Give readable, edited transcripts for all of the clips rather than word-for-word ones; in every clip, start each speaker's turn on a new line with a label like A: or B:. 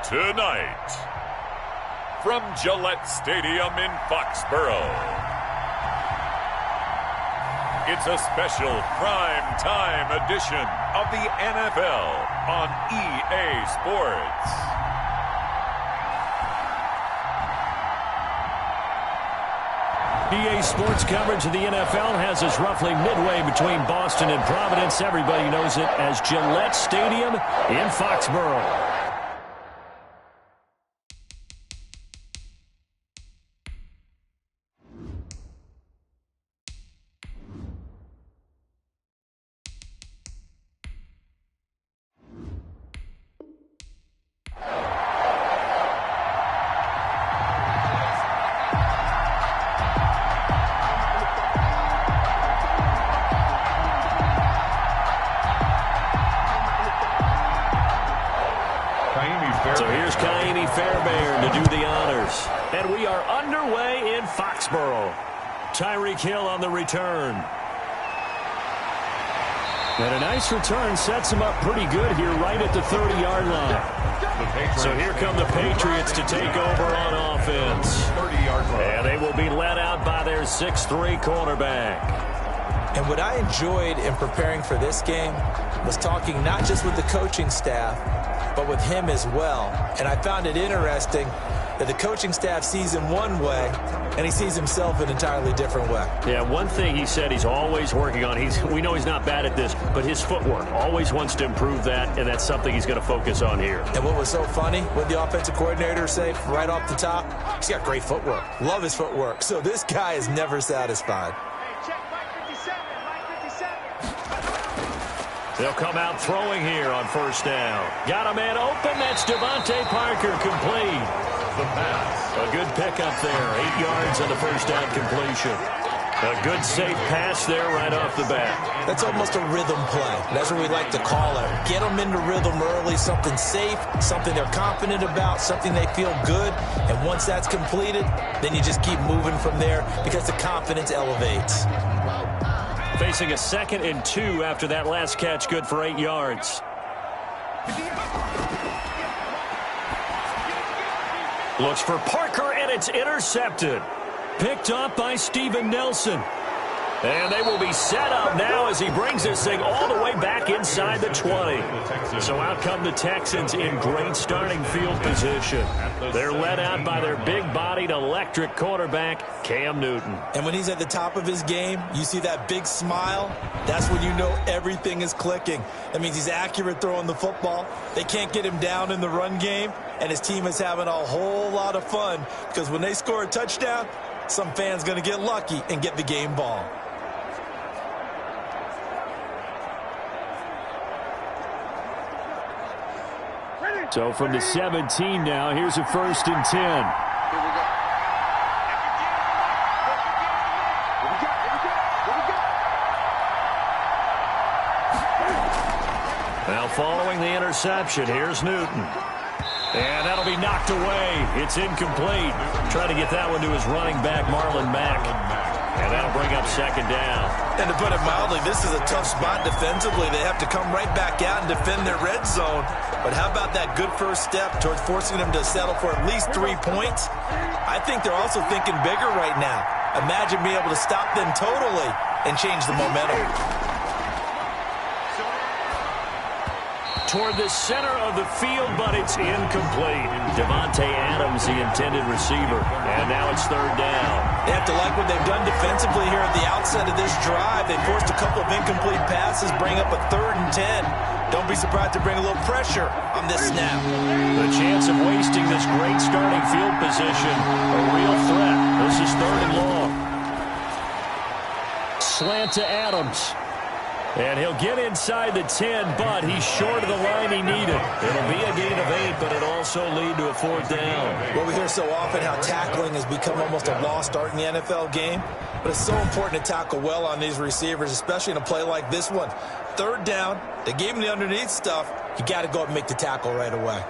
A: Tonight, from Gillette Stadium in Foxborough, it's a special prime time edition of the NFL on EA Sports.
B: EA Sports coverage of the NFL has us roughly midway between Boston and Providence. Everybody knows it as Gillette Stadium in Foxborough. So here's Kaimi Fairbairn to do the honors. And we are underway in Foxborough. Tyreek Hill on the return. And a nice return sets him up pretty good here right at the 30-yard line. So here come the Patriots to take over on offense. And they will be led out by their 6'3" quarterback.
C: And what I enjoyed in preparing for this game was talking not just with the coaching staff, but with him as well. And I found it interesting that the coaching staff sees him one way, and he sees himself an entirely different way.
B: Yeah, one thing he said he's always working on, we know he's not bad at this, but his footwork, always wants to improve that, and that's something he's going to focus on here.
C: And what was so funny, what the offensive coordinator say right off the top, he's got great footwork. Love his footwork. So this guy is never satisfied.
B: They'll come out throwing here on first down. Got a man open. That's Devontae Parker, complete. The pass. A good pickup there. 8 yards on the first down completion. A good, safe pass there right off the bat.
C: That's almost a rhythm play. That's what we like to call it. Get them into rhythm early, something safe, something they're confident about, something they feel good. And once that's completed, then you just keep moving from there because the confidence elevates.
B: Facing a 2nd and 2 after that last catch, good for 8 yards. Looks for Parker, and it's intercepted. Picked up by Steven Nelson. And they will be set up now as he brings this thing all the way back inside the 20. So out come the Texans in great starting field position. They're led out by their big-bodied electric quarterback, Cam Newton.
C: And when he's at the top of his game, you see that big smile, that's when you know everything is clicking. That means he's accurate throwing the football. They can't get him down in the run game, and his team is having a whole lot of fun because when they score a touchdown, some fan's going to get lucky and get the game ball.
B: So from the 17 now, here's a 1st and 10. Now following the interception, here's Newton. And that'll be knocked away. It's incomplete. Try to get that one to his running back, Marlon Mack. And that'll bring up 2nd down.
C: And to put it mildly, this is a tough spot defensively. They have to come right back out and defend their red zone. But how about that good first step towards forcing them to settle for at least 3 points? I think they're also thinking bigger right now. Imagine being able to stop them totally and change the momentum.
B: Toward the center of the field, but it's incomplete. Devontae Adams, the intended receiver. And now it's 3rd down.
C: They have to like what they've done defensively here at the outset of this drive. They forced a couple of incomplete passes, bring up a 3rd and 10. Don't be surprised to bring a little pressure on this snap.
B: The chance of wasting this great starting field position, a real threat. This is 3rd and long. Slant to Adams. And he'll get inside the 10, but he's short of the line he needed. It'll be a gain of 8, but it'll also lead to a 4th down.
C: Well, we hear so often how tackling has become almost a lost art in the NFL game, but it's so important to tackle well on these receivers, especially in a play like this one. 3rd down, they gave him the underneath stuff. You got to go up and make the tackle right away.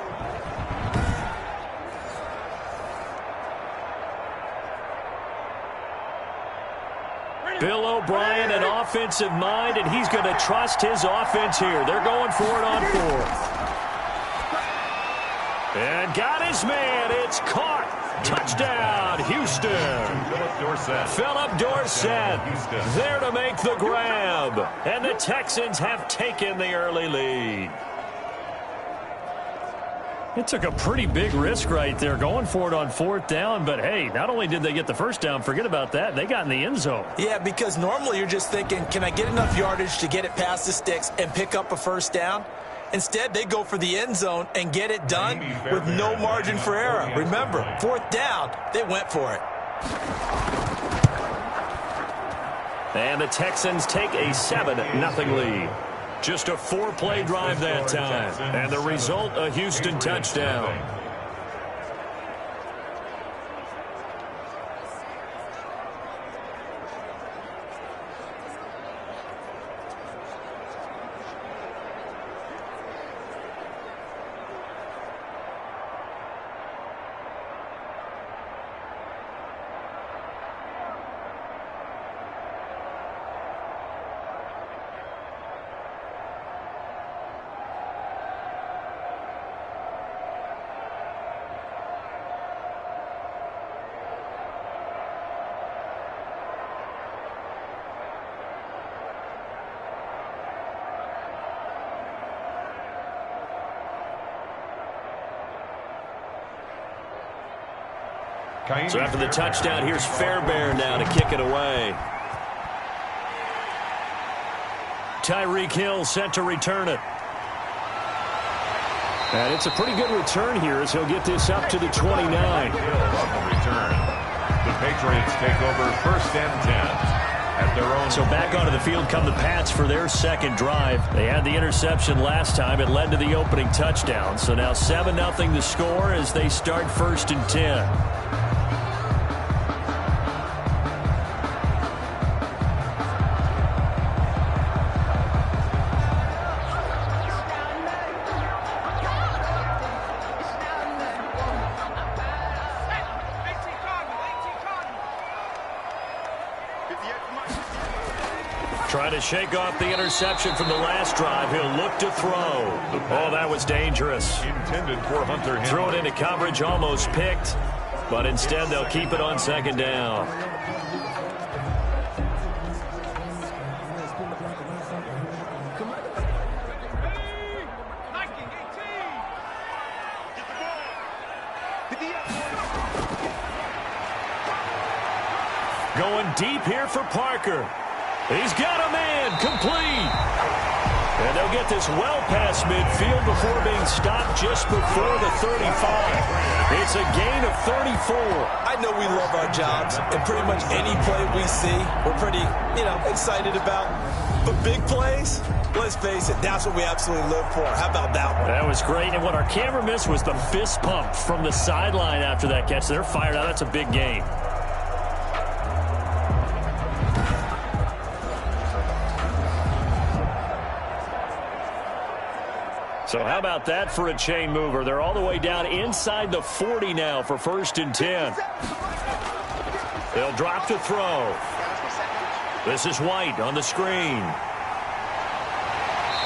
B: Bill O'Brien, an offensive mind, and he's going to trust his offense here. They're going for it on 4th. And got his man. It's caught. Touchdown, Houston. Phillip Dorsett there to make the grab. And the Texans have taken the early lead. It took a pretty big risk right there going for it on 4th down. But, hey, not only did they get the first down, forget about that, they got in the end zone.
C: Yeah, because normally you're just thinking, can I get enough yardage to get it past the sticks and pick up a first down? Instead, they go for the end zone and get it done with no margin for error. Remember, 4th down, they went for it.
B: And the Texans take a 7-0 lead. Just a 4-play drive that time. And the result, a Houston touchdown. So after the touchdown, here's Fairbairn now to kick it away. Tyreek Hill set to return it. And it's a pretty good return here as he'll get this up to the 29.
A: The Patriots take over 1st and 10. At their own.
B: So back onto the field come the Pats for their second drive. They had the interception last time. It led to the opening touchdown. So now 7-0 the score as they start 1st and 10. Trying to shake off the interception from the last drive. He'll look to throw. Oh, that was dangerous.
A: Intended for Hunter Henry.
B: Throw it into coverage, almost picked. But instead, they'll keep it on 2nd down. Going deep here for Parker. He's got a man, complete. And they'll get this well past midfield before being stopped just before the 35. It's a gain of 34.
C: I know we love our jobs, and pretty much any play we see, we're pretty, excited about. But big plays, let's face it, that's what we absolutely live for. How about that one?
B: That was great, and what our camera missed was the fist pump from the sideline after that catch. They're fired out. That's a big gain. So how about that for a chain mover? They're all the way down inside the 40 now for 1st and 10. They'll drop to throw. This is White on the screen.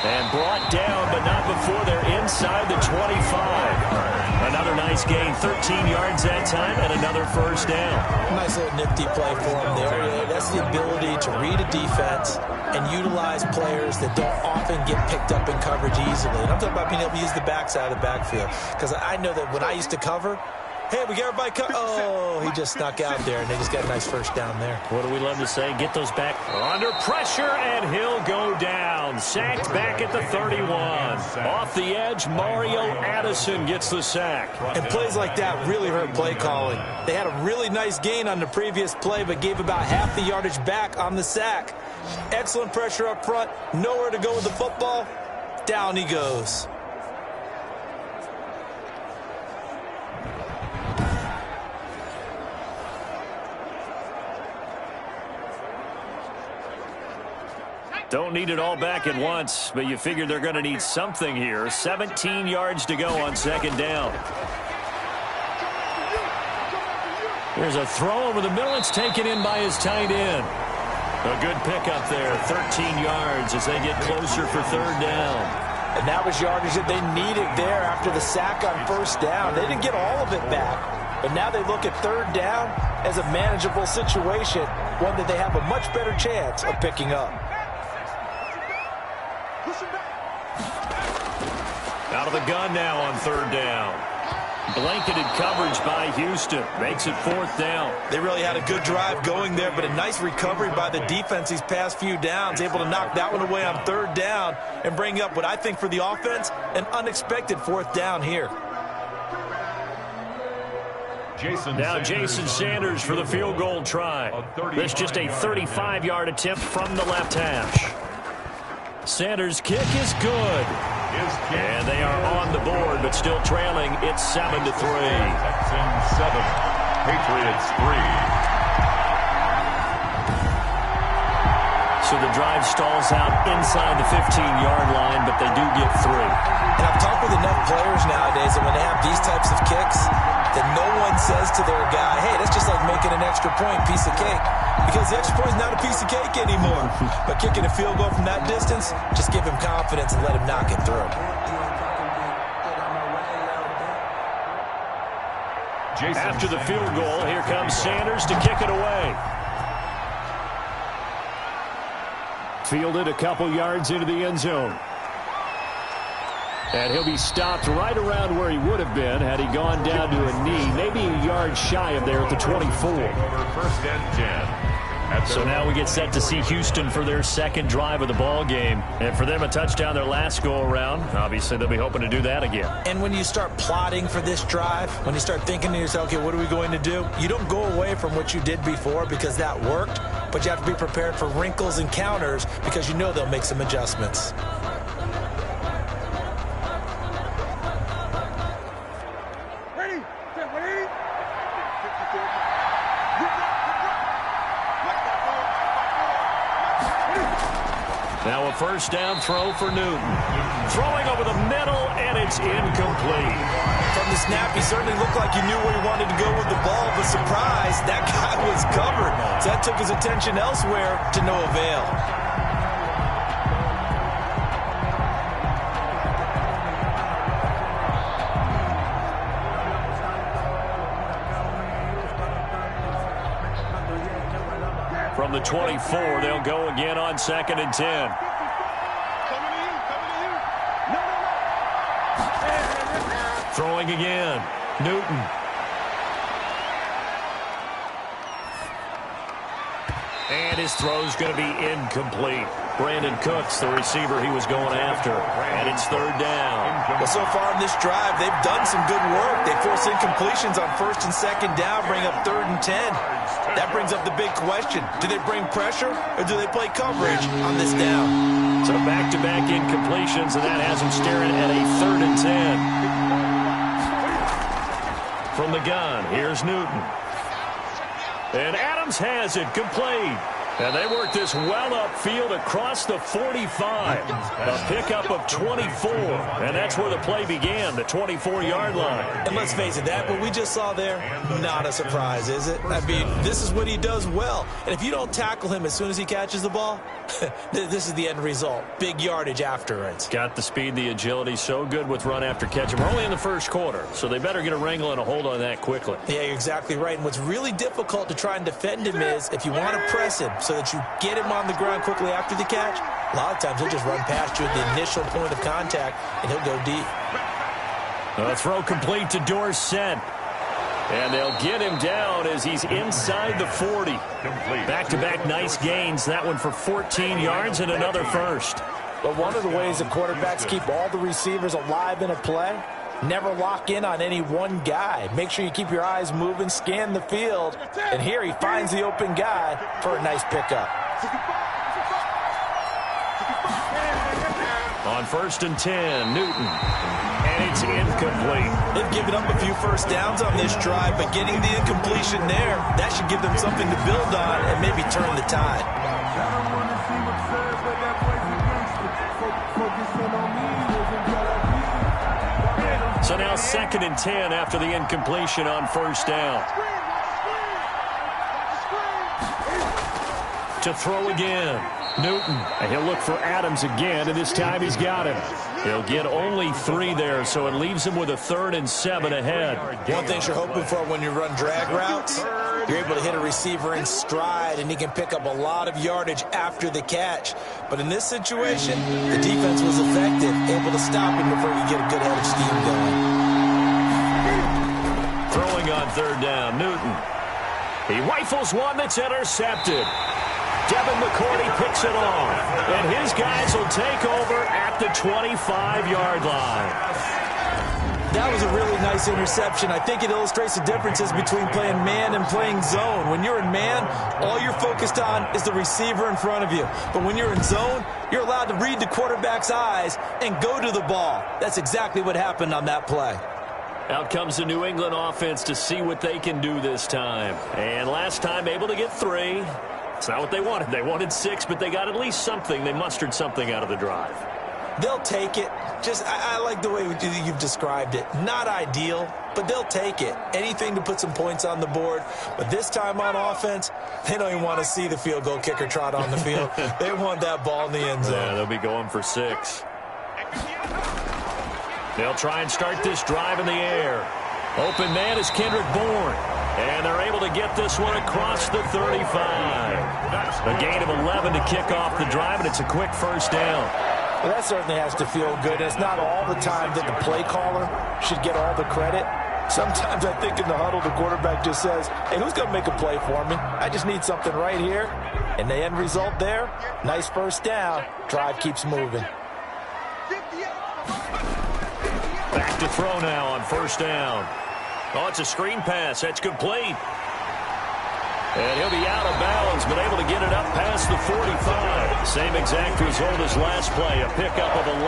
B: And brought down, but not before they're inside the 25. Another nice gain, 13 yards that time, and another 1st down.
C: Nice little nifty play for him there. Yeah, that's the ability to read a defense and utilize players that don't often get picked up in coverage easily. And I'm talking about being able to use the backside of the backfield. Because I know that when I used to cover, hey, we got everybody oh, he just snuck out there, and they just got a nice 1st down there.
B: What do we love to say? Get those back under pressure, and he'll go down. Sacked back at the 31. Off the edge, Mario Addison gets the sack.
C: And plays like that really hurt play calling. They had a really nice gain on the previous play, but gave about half the yardage back on the sack. Excellent pressure up front. Nowhere to go with the football. Down he goes.
B: Don't need it all back at once, but you figure they're going to need something here. 17 yards to go on 2nd down. There's a throw over the middle. It's taken in by his tight end. A good pickup there, 13 yards as they get closer for 3rd down.
C: And that was yardage that they needed there after the sack on first down. They didn't get all of it back, but now they look at third down as a manageable situation, one that they have a much better chance of picking up.
B: Out of the gun now on third down. Blanketed coverage by Houston. Makes it fourth down.
C: They really had a good drive going there, but a nice recovery by the defense these past few downs. Able to knock that one away on third down and bring up what I think for the offense, an unexpected fourth down here.
B: Now Jason Sanders for the field goal try. This just a 35-yard attempt from the left hash. Sanders' kick is good. And they are on the board, but still trailing. It's 7-3.
A: Texans 7, Patriots 3.
B: So the drive stalls out inside the 15-yard line, but they do get 3.
C: And I've talked with enough players nowadays that when they have these types of kicks, that no one says to their guy, hey, that's just like making an extra point, piece of cake. Because the extra point is not a piece of cake anymore. But kicking a field goal from that distance, just give him confidence and let him knock it through.
B: After the field goal, here comes Sanders to kick it away. Fielded a couple yards into the end zone. And he'll be stopped right around where he would have been had he gone down to a knee, maybe a yard shy of there at the 24.
A: First and 10.
B: So now we get set to see Houston for their second drive of the ball game. And for them, a touchdown their last go-around. Obviously, they'll be hoping to do that again.
C: And when you start plotting for this drive, when you start thinking to yourself, okay, what are we going to do? You don't go away from what you did before because that worked, but you have to be prepared for wrinkles and counters because you know they'll make some adjustments.
B: Now a first down throw for Newton. Throwing over the middle, and it's incomplete.
C: From the snap, he certainly looked like he knew where he wanted to go with the ball, but surprise, that guy was covered. So that took his attention elsewhere to no avail.
B: From the 24, they'll go again on 2nd and 10. Throwing again. Newton. And his throw's going to be incomplete. Brandon Cooks, the receiver he was going after. And it's third down.
C: Well, so far in this drive, they've done some good work. They force incompletions on first and second down, bring up 3rd and 10. That brings up the big question. Do they bring pressure or do they play coverage on this down?
B: So back-to-back incompletions, and that has them staring at a 3rd and 10. From the gun, here's Newton. And Adams has it complete. And they work this well upfield across the 45. A pickup of 24. And that's where the play began, the 24-yard line.
C: And let's face it, that what we just saw there, not a surprise, is it? I mean, this is what he does well. And if you don't tackle him as soon as he catches the ball, this is the end result. Big yardage after it.
B: Got the speed, the agility, so good with run after catch. We're only in the first quarter, so they better get a wrangle and a hold on that quickly.
C: Yeah, you're exactly right. And what's really difficult to try and defend him is if you want to press him so that you get him on the ground quickly after the catch, a lot of times he'll just run past you at the initial point of contact, and he'll go deep.
B: A throw complete to Dorsett. And they'll get him down as he's inside the 40. Back-to-back nice gains. That one for 14 yards and another first.
C: But one of the ways that quarterbacks keep all the receivers alive in a play, never lock in on any one guy. Make sure you keep your eyes moving, scan the field. And here he finds the open guy for a nice pickup.
B: On 1st and 10, Newton. And it's incomplete.
C: They've given up a few first downs on this drive, but getting the incompletion there, that should give them something to build on and maybe turn the tide.
B: So now 2nd and 10 after the incompletion on first down. To throw again. Newton. And he'll look for Adams again, and this time he's got him. He'll get only 3 there, so it leaves him with a 3rd and 7 ahead.
C: One thing you're hoping for when you run drag routes, you're able to hit a receiver in stride, and he can pick up a lot of yardage after the catch. But in this situation, the defense was effective, able to stop him before he could get a good head of steam going.
B: Throwing on 3rd down, Newton. He rifles one that's intercepted. Devin McCourty picks it off, and his guys will take over at the 25-yard line.
C: That was a really nice interception. I think it illustrates the differences between playing man and playing zone. When you're in man, all you're focused on is the receiver in front of you. But when you're in zone, you're allowed to read the quarterback's eyes and go to the ball. That's exactly what happened on that play.
B: Out comes the New England offense to see what they can do this time. And last time, able to get 3. It's not what they wanted. They wanted 6, but they got at least something. They mustered something out of the drive.
C: They'll take it. I like the way you've described it. Not ideal, but they'll take it. Anything to put some points on the board. But this time on offense, they don't even want to see the field goal kicker trot on the field. They want that ball in the end zone.
B: Yeah, they'll be going for 6. They'll try and start this drive in the air. Open man is Kendrick Bourne. And they're able to get this one across the 35. A gain of 11 to kick off the drive, and it's a quick 1st down.
C: Well, that certainly has to feel good. It's not all the time that the play caller should get all the credit. Sometimes I think in the huddle, the quarterback just says, hey, who's going to make a play for me? I just need something right here. And the end result there, nice 1st down. Drive keeps moving.
B: Back to throw now on 1st down. Oh, it's a screen pass. That's complete. And he'll be out of bounds, but able to get it up past the 45. Same exact result as last play, a pickup of 11.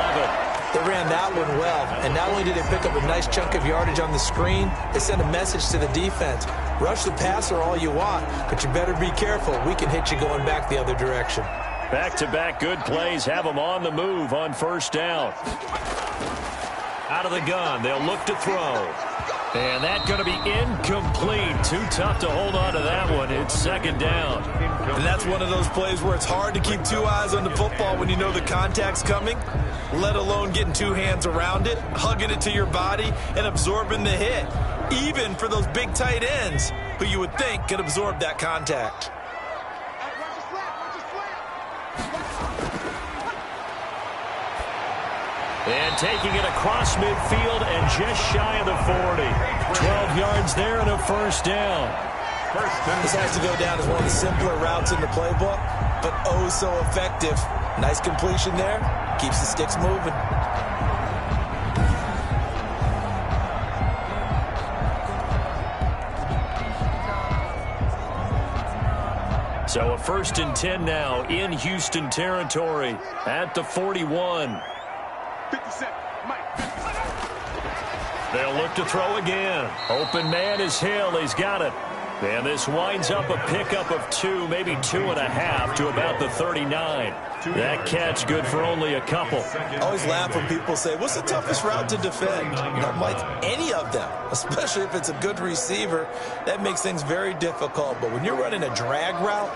C: They ran that one well, and not only did they pick up a nice chunk of yardage on the screen, they sent a message to the defense. Rush the passer all you want, but you better be careful. We can hit you going back the other direction.
B: Back-to-back good plays have them on the move on 1st down. Out of the gun, they'll look to throw. And that's going to be incomplete. Too tough to hold on to that one. It's 2nd down.
C: And that's one of those plays where it's hard to keep 2 eyes on the football when you know the contact's coming, let alone getting 2 hands around it, hugging it to your body, and absorbing the hit, even for those big tight ends who you would think could absorb that contact.
B: And taking it across midfield and just shy of the 40. 12 yards there and a 1st down.
C: This has to go down as one of the simpler routes in the playbook, but oh so effective. Nice completion there. Keeps the sticks moving.
B: So a 1st and 10 now in Houston territory at the 41. They'll look to throw again. Open man is Hill. He's got it. And this winds up a pickup of 2, maybe 2.5 to about the 39. That catch good for only a couple.
C: I always laugh when people say, what's the toughest route to defend? And I'm like, any of them, especially if it's a good receiver. That makes things very difficult. But when you're running a drag route,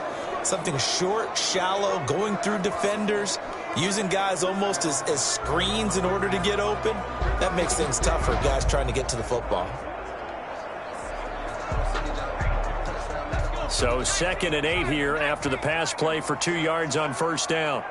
C: something short, shallow, going through defenders, using guys almost as screens in order to get open, that makes things tough for guys trying to get to the football.
B: So 2nd and 8 here after the pass play for 2 yards on 1st down.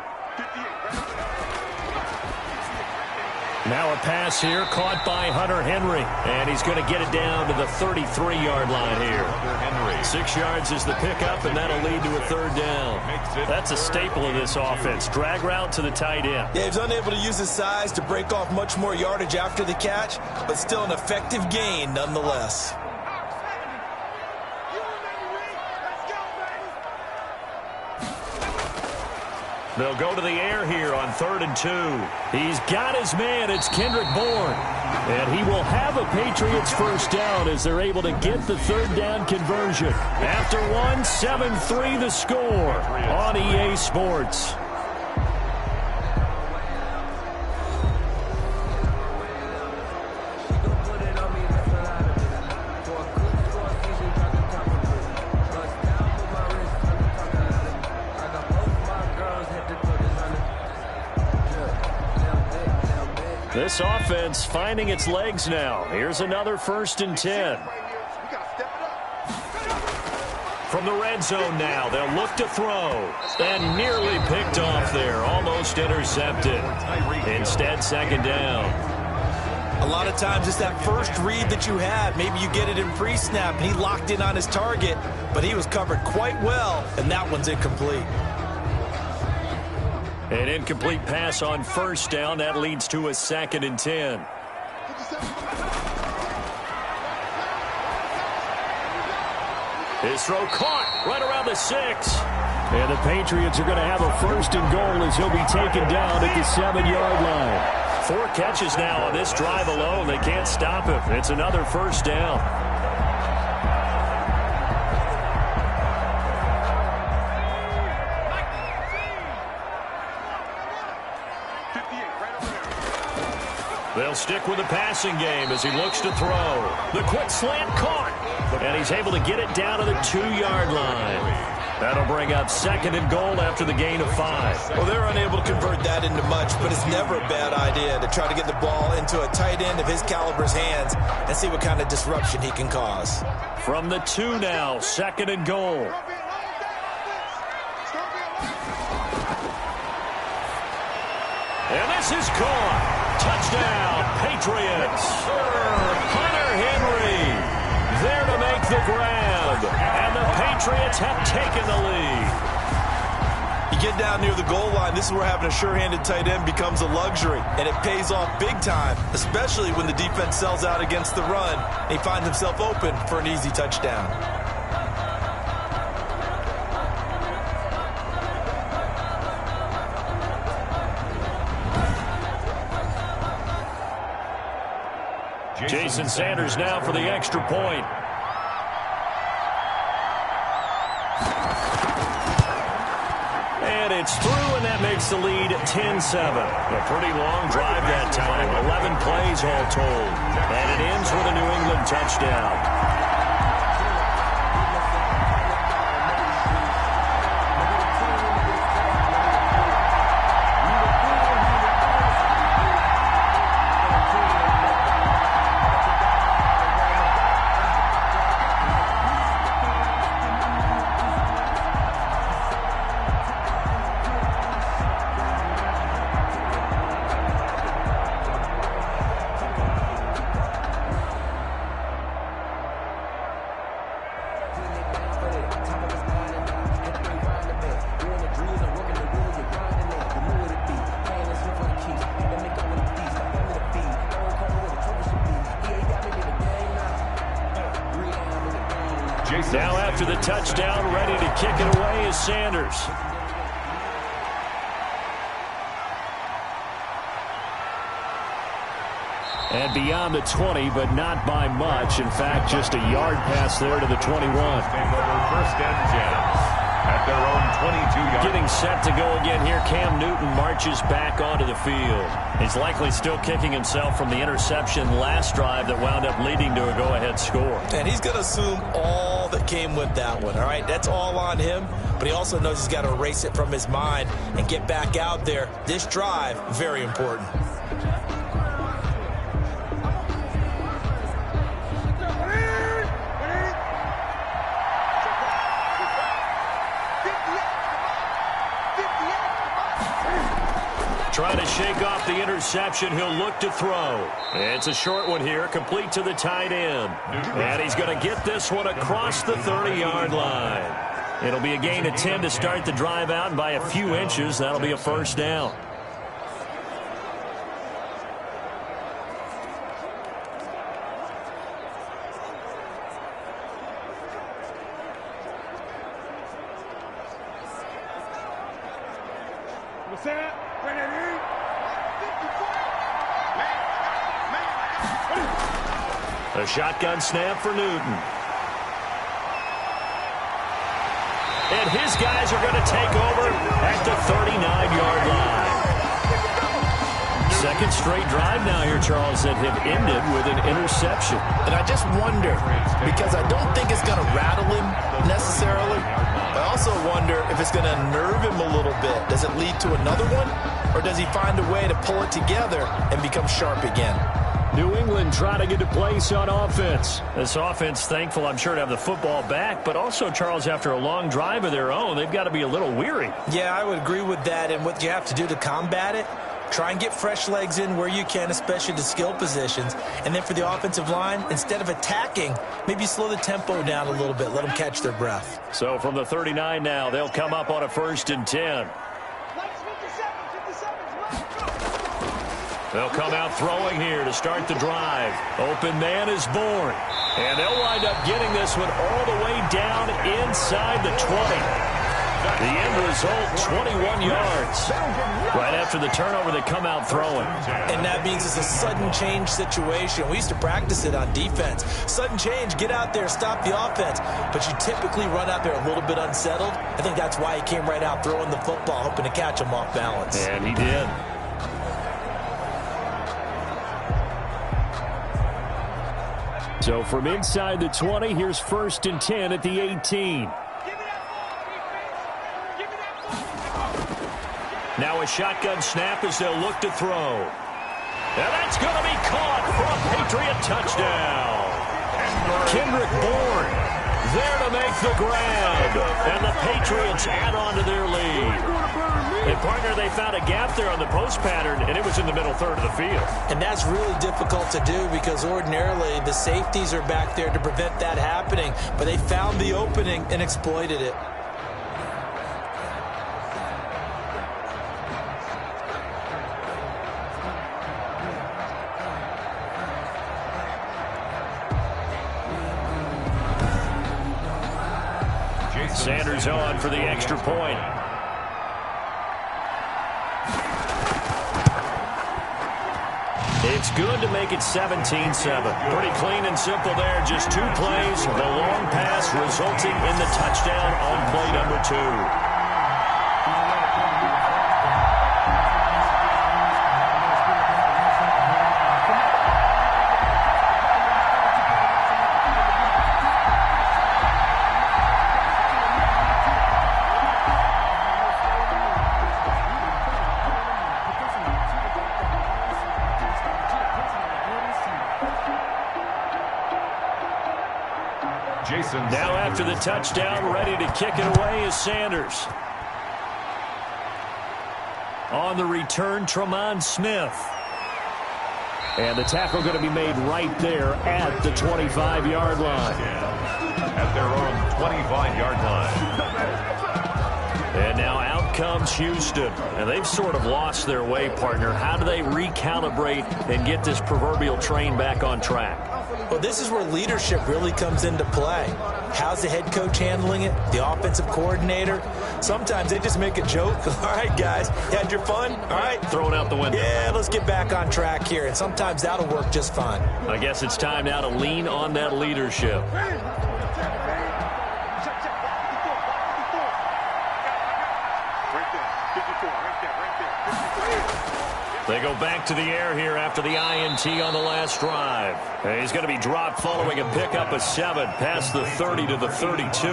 B: Now a pass here caught by Hunter Henry. And he's going to get it down to the 33-yard line here. 6 yards is the pickup, and that'll lead to a 3rd down. That's a staple of this offense. Drag route to the tight end.
C: Yeah, he's unable to use his size to break off much more yardage after the catch, but still an effective gain nonetheless.
B: They'll go to the air here on 3rd and 2. He's got his man. It's Kendrick Bourne. And he will have a Patriots 1st down as they're able to get the 3rd down conversion. After 7-3 the score on EA Sports. this offense finding its legs now. Here's another 1st and 10. From the red zone now, they'll look to throw. And nearly picked off there, almost intercepted. Instead, 2nd down.
C: A lot of times it's that first read that you have. Maybe you get it in pre-snap, and he locked in on his target, but he was covered quite well, and that one's incomplete.
B: An incomplete pass on 1st down. That leads to a 2nd and 10. His throw caught right around the 6.
D: And the Patriots are going to have a 1st and goal as he'll be taken down at the 7-yard line.
B: 4 catches now on this drive alone. They can't stop him. It's another 1st down. They'll stick with the passing game as he looks to throw. The quick slant caught. And he's able to get it down to the 2-yard line. That'll bring up 2nd and goal after the gain of 5.
C: Well, they're unable to convert that into much, but it's never a bad idea to try to get the ball into a tight end of his caliber's hands and see what kind of disruption he can cause.
B: From the 2 now, 2nd and goal. And this is caught. Touchdown, Patriots. Hunter Henry there to make the grab. And the Patriots have taken the lead.
C: You get down near the goal line, this is where having a sure-handed tight end becomes a luxury, and it pays off big time, especially when the defense sells out against the run, and he finds himself open for an easy touchdown.
B: Jason Sanders now for the extra point. And it's through, and that makes the lead 10-7. A pretty long drive that time, 11 plays all told. And it ends with a New England touchdown. Now after the touchdown, ready to kick it away is Sanders. And beyond the 20, but not by much. In fact, just a yard pass there to the 21.
A: 1st and 10 at their own 22-yard.
B: Getting set to go again here. Cam Newton marches back onto the field. He's likely still kicking himself from the interception last drive that wound up leading to a go-ahead score.
C: And he's going to assume all that came with that one, all right? That's all on him, but he also knows he's got to erase it from his mind and get back out there. This drive, very important.
B: Trying to shake off the interception. He'll look to throw. It's a short one here, complete to the tight end. And he's going to get this one across the 30-yard line. It'll be a gain of 10 to start the drive out, and by a few inches, that'll be a 1st down. A shotgun snap for Newton. And his guys are going to take over at the 39-yard line. Second straight drive now here, Charles, that have ended with an interception.
C: And I just wonder, because I don't think it's going to rattle him necessarily. I also wonder if it's going to nerve him a little bit. Does it lead to another one? Or does he find a way to pull it together and become sharp again?
D: New England trying to get to place on offense.
B: This offense, thankful, I'm sure, to have the football back. But also, Charles, after a long drive of their own, they've got to be a little weary.
C: Yeah, I would agree with that. And what you have to do to combat it, try and get fresh legs in where you can, especially the skill positions. And then for the offensive line, instead of attacking, maybe slow the tempo down a little bit. Let them catch their breath.
B: So from the 39 now, they'll come up on a 1st and 10. They'll come out throwing here to start the drive. Open man is born. And they'll wind up getting this one all the way down inside the 20. The end result, 21 yards. Right after the turnover, they come out throwing.
C: And that means it's a sudden change situation. We used to practice it on defense. Sudden change, get out there, stop the offense. But you typically run out there a little bit unsettled. I think that's why he came right out throwing the football, hoping to catch him off balance.
B: And he did.
D: So from inside the 20, here's 1st and 10 at the 18.
B: Now a shotgun snap as they'll look to throw. And that's going to be caught for a Patriot touchdown. Kendrick Bourne there to make the grab. And the Patriots add on to their lead. And, partner, they found a gap there on the post pattern, and it was in the middle third of the field.
C: And that's really difficult to do because ordinarily the safeties are back there to prevent that happening. But they found the opening and exploited it.
B: Sanders on for the extra point. It's good to make it 17-7. Pretty clean and simple there. Just 2 plays. The long pass resulting in the touchdown on play number 2. Now after the touchdown, ready to kick it away is Sanders. On the return, Tremont Smith. And the tackle going to be made right there at the 25-yard line.
A: At their own 25-yard line.
B: And now out comes Houston. And they've sort of lost their way, partner. How do they recalibrate and get this proverbial train back on track?
C: Well, this is where leadership really comes into play. How's the head coach handling it? The offensive coordinator? Sometimes they just make a joke. All right, guys, you had your fun? All right.
B: Throw it out the window.
C: Yeah, let's get back on track here. And sometimes that'll work just fine.
B: I guess it's time now to lean on that leadership. They go back to the air here after the INT on the last drive. And he's going to be dropped following a pickup of 7 past the 30 to the 32.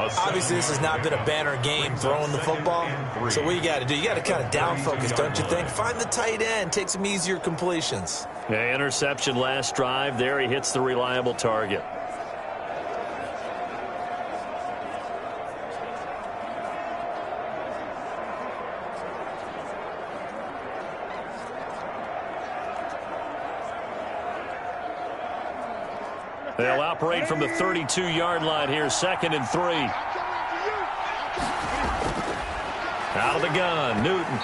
C: Obviously, this has not been a banner game throwing the football. So what you got to do, you got to kind of down focus, don't you think? Find the tight end, take some easier completions.
B: Yeah, interception last drive. There he hits the reliable target. They'll operate from the 32-yard line here, 2nd and 3. Out of the gun, Newton.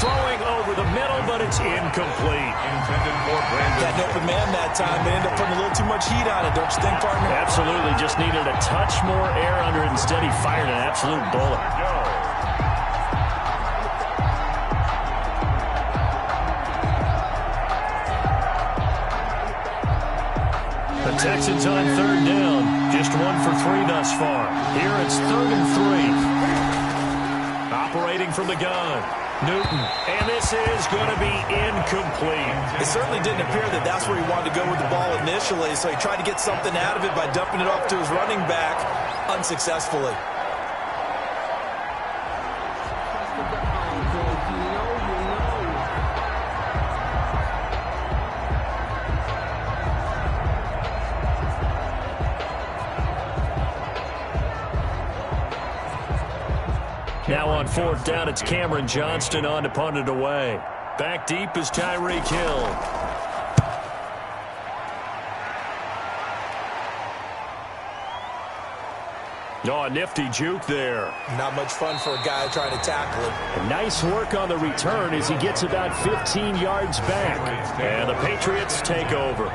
B: Throwing over the middle, but it's incomplete.
C: Got an open man that time, but ended up putting a little too much heat on it, don't you think, partner?
B: Absolutely, just needed a touch more air under it. Instead, he fired an absolute bullet. The Texans on 3rd down. Just 1 for 3 thus far. Here it's 3rd and 3. Operating from the gun. Newton, and this is going to be incomplete.
C: It certainly didn't appear that that's where he wanted to go with the ball initially, so he tried to get something out of it by dumping it off to his running back unsuccessfully.
B: Now on fourth down, it's Cameron Johnston on to punt it away. Back deep is Tyreek Hill. Oh, a nifty juke there.
C: Not much fun for a guy trying to tackle him.
D: And nice work on the return as he gets about 15 yards back.
B: And the Patriots take over.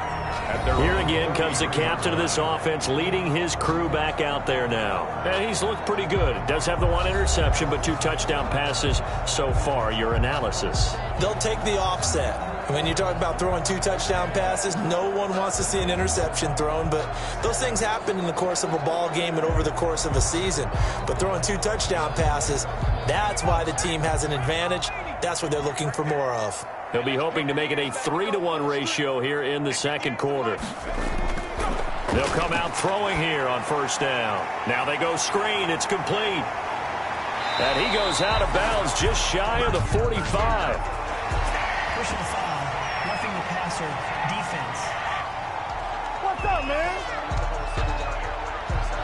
B: Here again comes the captain of this offense leading his crew back out there now. And he's looked pretty good. Does have the one interception, but 2 touchdown passes so far. Your analysis?
C: They'll take the offset. When you talk about throwing 2 touchdown passes, no one wants to see an interception thrown, but those things happen in the course of a ball game and over the course of a season. But throwing 2 touchdown passes, that's why the team has an advantage. That's what they're looking for more of.
B: He'll be hoping to make it a 3-to-1 ratio here in the second quarter. They'll come out throwing here on first down. Now they go screen. It's complete. And he goes out of bounds just shy of the 45.
E: Personal foul, roughing the passer, defense. What's up, man?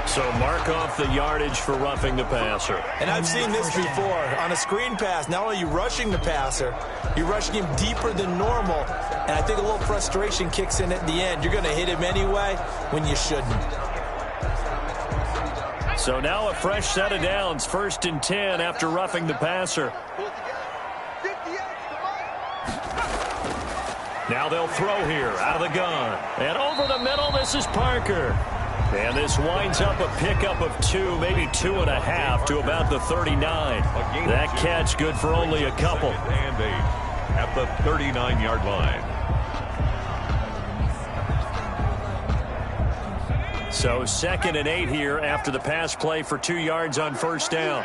B: So mark off the yardage for roughing the passer.
C: And I've seen this before. On a screen pass, not only are you rushing the passer, you're rushing him deeper than normal. And I think a little frustration kicks in at the end. You're going to hit him anyway when you shouldn't.
B: So now a fresh set of downs, 1st and 10 after roughing the passer. Now they'll throw here out of the gun. And over the middle, this is Parker. And this winds up a pickup of 2, maybe 2.5 to about the 39. That catch good for only a couple.
A: And 8 at the 39-yard line.
B: So 2nd and 8 here after the pass play for 2 yards on first down.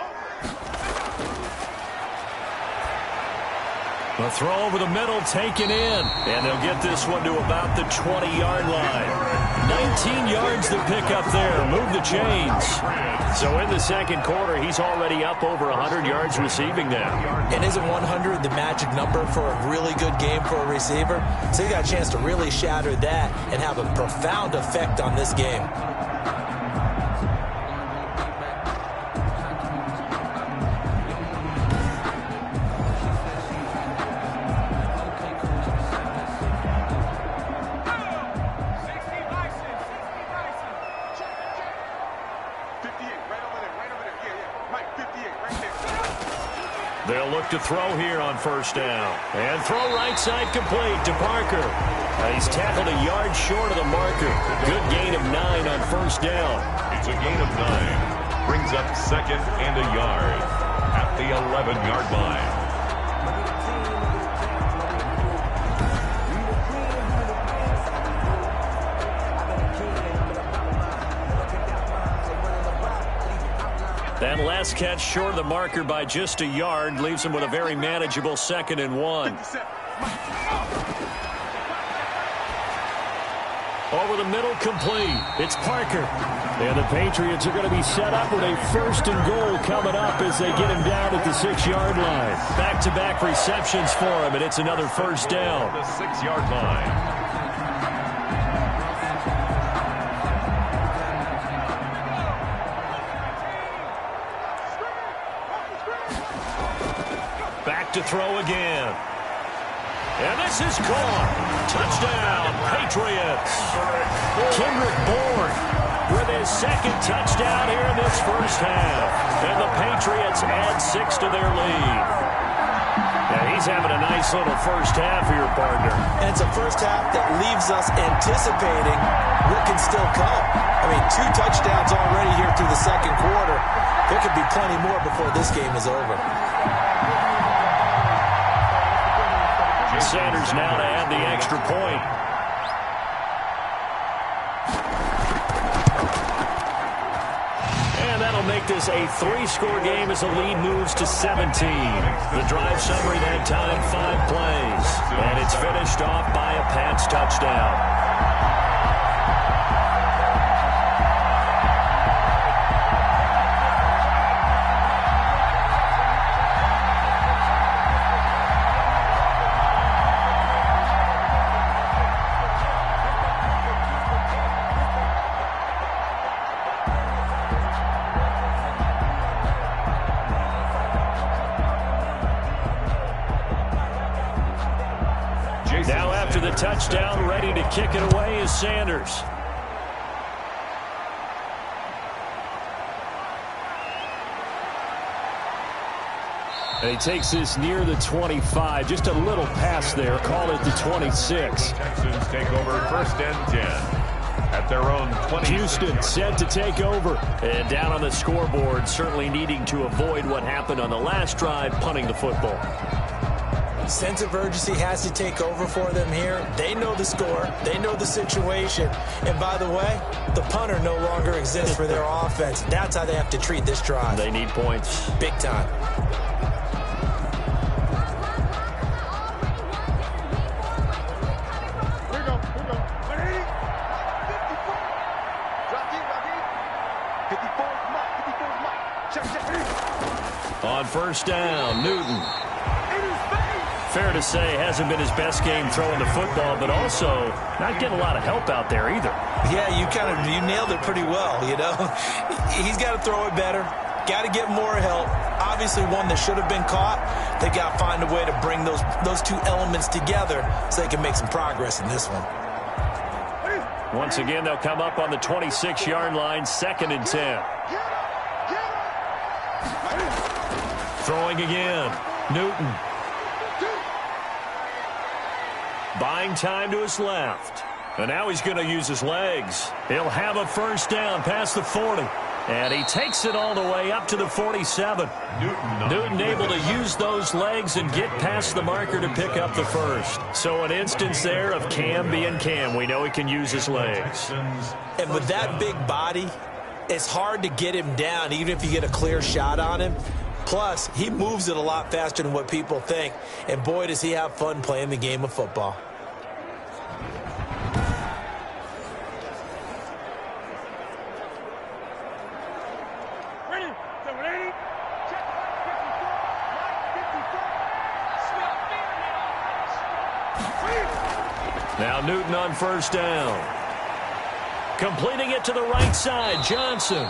B: A throw over the middle taken in. And they'll get this one to about the 20-yard line. 19 yards to pick up there. Move the chains. So in the second quarter, he's already up over 100 yards receiving now.
C: And isn't 100 the magic number for a really good game for a receiver? So he got a chance to really shatter that and have a profound effect on this game.
B: They'll look to throw here on first down. And throw right side complete to Parker. He's tackled a yard short of the marker. Good gain of 9 on first down.
A: It's a gain of 9. Brings up 2nd and a yard at the 11-yard line.
B: That last catch short of the marker by just a yard leaves him with a very manageable 2nd and 1. Over the middle, complete. It's Parker.
D: And the Patriots are going to be set up with a 1st and goal coming up as they get him down at the 6-yard line.
B: Back-to-back receptions for him, and it's another first down.
A: The 6-yard line.
B: Back to throw again. And this is caught. Touchdown, Patriots. Kendrick Bourne with his 2nd touchdown here in this first half. And the Patriots add 6 to their lead. Yeah, he's having a nice little first half here, partner.
C: And it's a first half that leaves us anticipating what can still come. I mean, 2 touchdowns already here through the second quarter. There could be plenty more before this game is over.
B: Sanders now to add the extra point. And that'll they'll make this a 3-score game as the lead moves to 17. The drive summary that time, 5 plays. And it's finished off by a Pats touchdown. Now after the touchdown, ready to kick it away is Sanders. And he takes this near the 25. Just a little pass there. Call it the 26.
A: Texans take over 1st and 10 at their own 20.
B: Houston set to take over. And down on the scoreboard, certainly needing to avoid what happened on the last drive, punting the football.
C: Sense of urgency has to take over for them here. They know the score. They know the situation. And by the way, the punter no longer exists for their offense. That's how they have to treat this drive.
B: They need points.
C: Big time.
B: On 1st down, Newton. Fair to say, hasn't been his best game throwing the football, but also not getting a lot of help out there either.
C: Yeah, you nailed it pretty well, you know. He's got to throw it better. Got to get more help. Obviously one that should have been caught. They got to find a way to bring those two elements together so they can make some progress in this one.
B: Once again, they'll come up on the 26-yard line, 2nd and 10. Throwing again, Newton. Buying time to his left. And now he's going to use his legs. He'll have a 1st down past the 40. And he takes it all the way up to the 47. Newton able to use those legs and get past the marker to pick up the 1st. So an instance there of Cam being Cam. We know he can use his legs.
C: And with that big body, it's hard to get him down, even if you get a clear shot on him. Plus, he moves it a lot faster than what people think. And boy, does he have fun playing the game of football.
B: Now Newton on 1st down. Completing it to the right side, Johnson.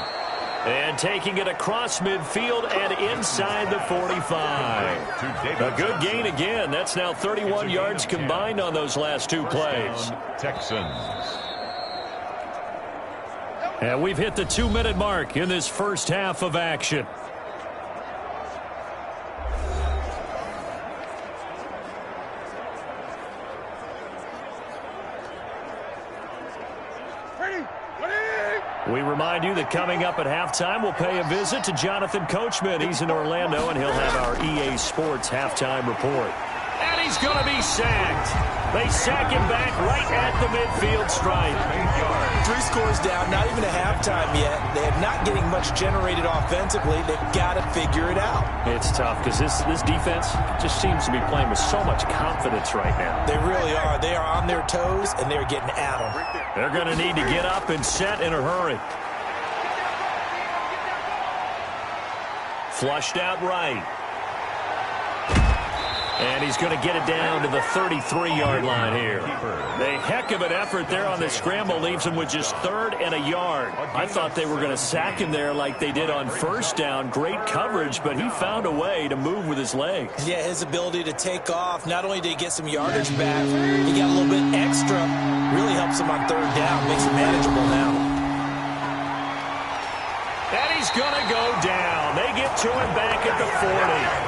B: And taking it across midfield and inside the 45. A good gain again. That's now 31 yards combined on those last 2 plays.
A: Texans.
B: And we've hit the 2-minute mark in this first half of action. We remind you that coming up at halftime, we'll pay a visit to Jonathan Coachman. He's in Orlando, and he'll have our EA Sports halftime report. And he's going to be sacked. They sack him back right at the midfield stripe.
C: 3 scores down, not even a halftime yet. They are not getting much generated offensively. They've got to figure it out.
B: It's tough because this defense just seems to be playing with so much confidence right now.
C: They really are. They are on their toes, and they're getting at them.
B: They're going to need to get up and set in a hurry. Flushed out right. And he's going to get it down to the 33-yard line here. A heck of an effort there on the scramble leaves him with just 3rd and a yard. I thought they were going to sack him there like they did on 1st down. Great coverage, but he found a way to move with his legs.
C: Yeah, his ability to take off. Not only did he get some yardage back, he got a little bit extra. Really helps him on 3rd down. Makes it manageable now.
B: And he's going to go down. They get to him back at the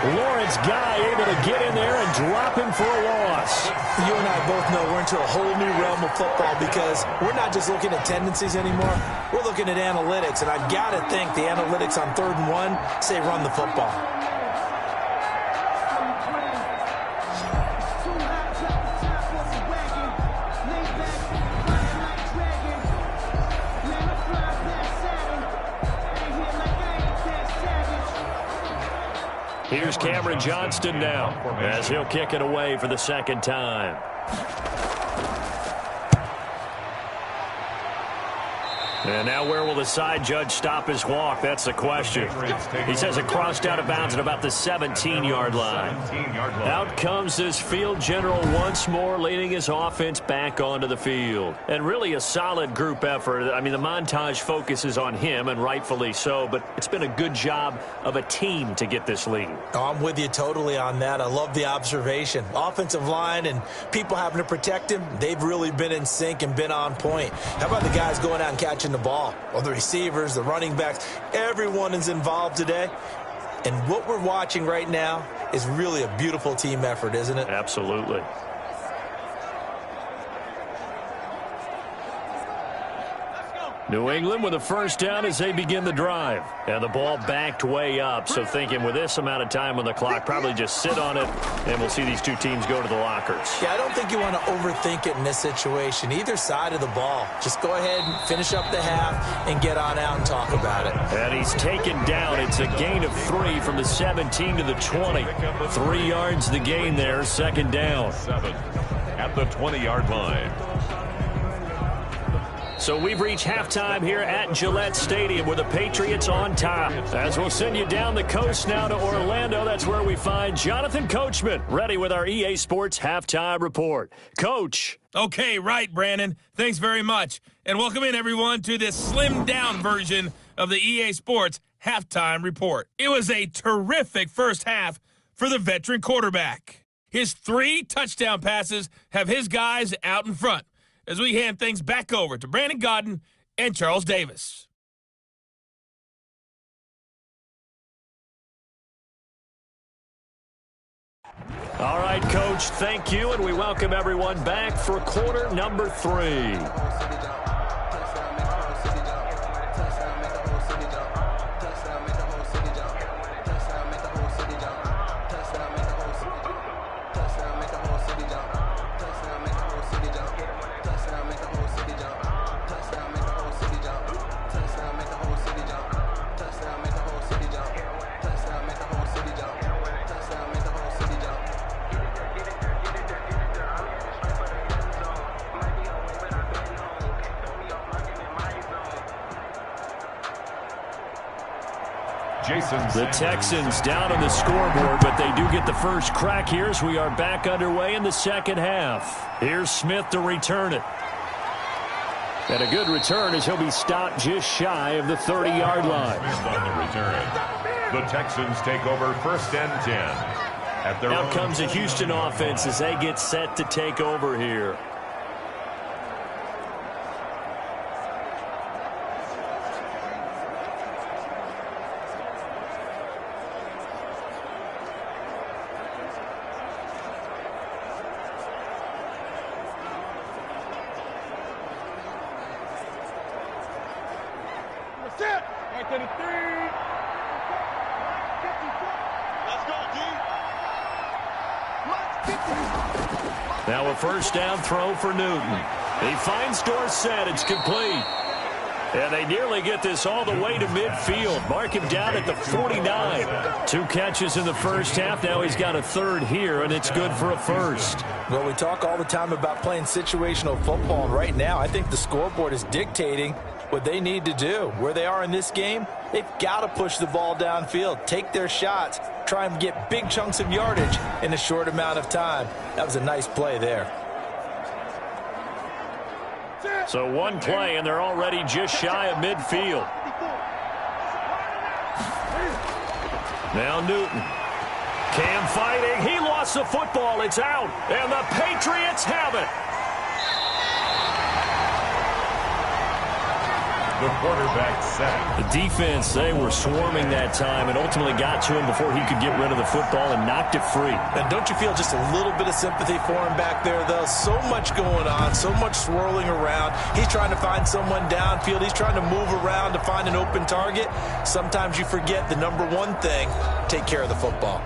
B: 40. Lawrence Guy able to get in there and drop him for a loss.
C: You and I both know we're into a whole new realm of football because we're not just looking at tendencies anymore. We're looking at analytics, and I've got to think the analytics on 3rd and 1 say run the football.
B: Here's Cameron Johnston now as he'll kick it away for the second time. And now where will the side judge stop his walk? That's the question. He says it crossed out of bounds at about the 17-yard line. Out comes this field general once more, leading his offense back onto the field. And really a solid group effort. I mean, the montage focuses on him, and rightfully so, but it's been a good job of a team to get this lead.
C: Oh, I'm with you totally on that. I love the observation. Offensive line and people having to protect him, they've really been in sync and been on point. How about the guys going out and catching the ball? Or the receivers, the running backs, everyone is involved today. And what we're watching right now is really a beautiful team effort, isn't it?
B: Absolutely. New England with a first down as they begin the drive. And the ball backed way up. So thinking with this amount of time on the clock, probably just sit on it, and we'll see these two teams go to the lockers.
C: Yeah, I don't think you want to overthink it in this situation. Either side of the ball. Just go ahead and finish up the half and get on out and talk about it.
B: And he's taken down. It's a gain of 3 from the 17 to the 20. 3 yards the gain there, second down.
A: 7 at the 20-yard line.
B: So we've reached halftime here at Gillette Stadium with the Patriots on top. As we'll send you down the coast now to Orlando, that's where we find Jonathan Coachman ready with our EA Sports Halftime Report. Coach.
F: Okay, right, Brandon. Thanks very much. And welcome in, everyone, to this slimmed-down version of the EA Sports Halftime Report. It was a terrific first half for the veteran quarterback. His 3 touchdown passes have his guys out in front, as we hand things back over to Brandon Godden and Charles Davis.
B: All right, Coach, thank you, and we welcome everyone back for quarter number 3. The Texans down on the scoreboard, but they do get the first crack here as we are back underway in the second half. Here's Smith to return it. And a good return as he'll be stopped just shy of the 30-yard line.
A: On the return, the Texans take over first and 10.
B: Out comes the Houston offense as they get set to take over here. Now a first down throw for Newton. He finds Dorsett. It's complete. And they nearly get this all the way to midfield. Mark him down at the 49. 2 catches in the first half. Now he's got a third here, and it's good for a first.
C: Well, we talk all the time about playing situational football, and right now I think the scoreboard is dictating what they need to do. Where they are in this game, they've got to push the ball downfield, take their shots, try and get big chunks of yardage in a short amount of time. That was a nice play there.
B: So one play, and they're already just shy of midfield. Now Newton. Cam fighting. He lost the football. It's out. And the Patriots have it.
A: The quarterback sack.
B: The defense, they were swarming that time and ultimately got to him before he could get rid of the football and knocked it free.
C: And don't you feel just a little bit of sympathy for him back there, though? So much going on, so much swirling around. He's trying to find someone downfield. He's trying to move around to find an open target. Sometimes you forget the number one thing, take care of the football.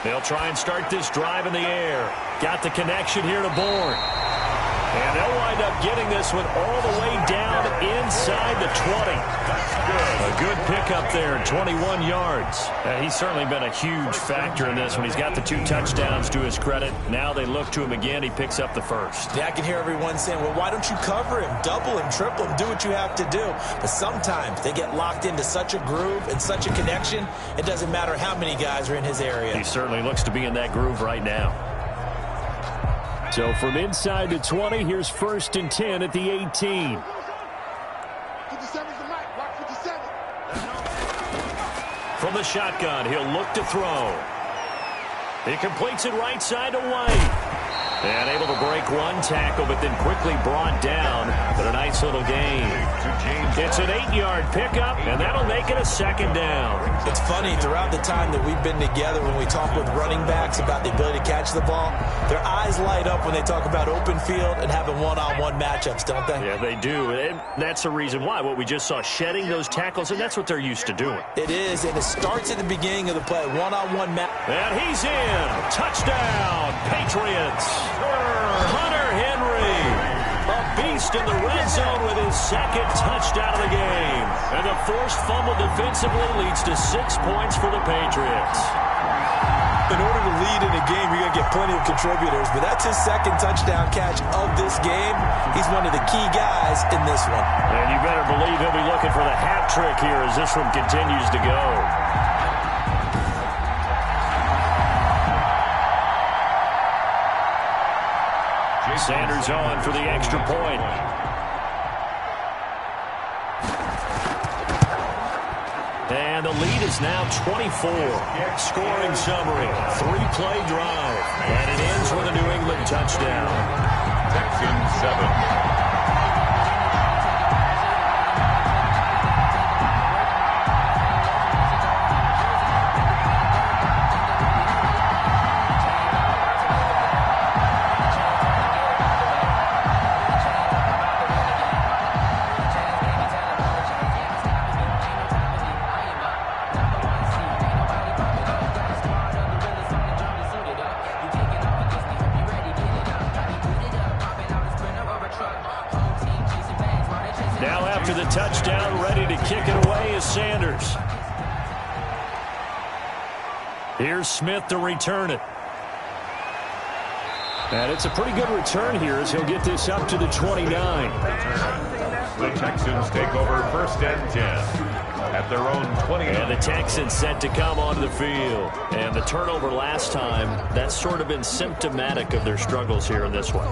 B: They'll try and start this drive in the air. Got the connection here to Bourne. And they'll wind up getting this one all the way down inside the 20. A good pickup there, 21 yards. He's certainly been a huge factor in this one. He's got the 2 touchdowns to his credit. Now they look to him again. He picks up the first.
C: Yeah, I can hear everyone saying, well, why don't you cover him, double him, triple him, do what you have to do. But sometimes they get locked into such a groove and such a connection, it doesn't matter how many guys are in his area.
B: He certainly looks to be in that groove right now.
D: So from inside the 20, here's 1st and 10 at the 18.
B: From the shotgun, he'll look to throw. He completes it right side to White. And able to break 1 tackle, but then quickly brought down. But a nice little gain. It's an 8-yard pickup, and that'll make it a 2nd down.
C: It's funny, throughout the time that we've been together, when we talk with running backs about the ability to catch the ball, their eyes light up when they talk about open field and having one-on-one matchups, don't they?
B: Yeah, they do. And that's the reason why. What we just saw, shedding those tackles, and that's what they're used to doing.
C: It is, and it starts at the beginning of the play, one-on-one match.
B: And he's in. Touchdown, Patriots. Hunter Henry, a beast in the red zone with his 2nd touchdown of the game. And the forced fumble defensively leads to 6 points for the Patriots.
C: In order to lead in a game, you're going to get plenty of contributors, but that's his 2nd touchdown catch of this game. He's one of the key guys in this one.
B: And you better believe he'll be looking for the hat trick here as this one continues to go. Sanders on for the extra point. And the lead is now 24. Scoring summary, 3-play drive. And it ends with a New England touchdown.
A: Texans 7.
B: Touchdown, ready to kick it away is Sanders. Here's Smith to return it.
D: And it's a pretty good return here as he'll get this up to the 29.
A: The Texans take over 1st and 10 at their own 20.
B: And the Texans set to come onto the field. And the turnover last time, that's sort of been symptomatic of their struggles here in this one.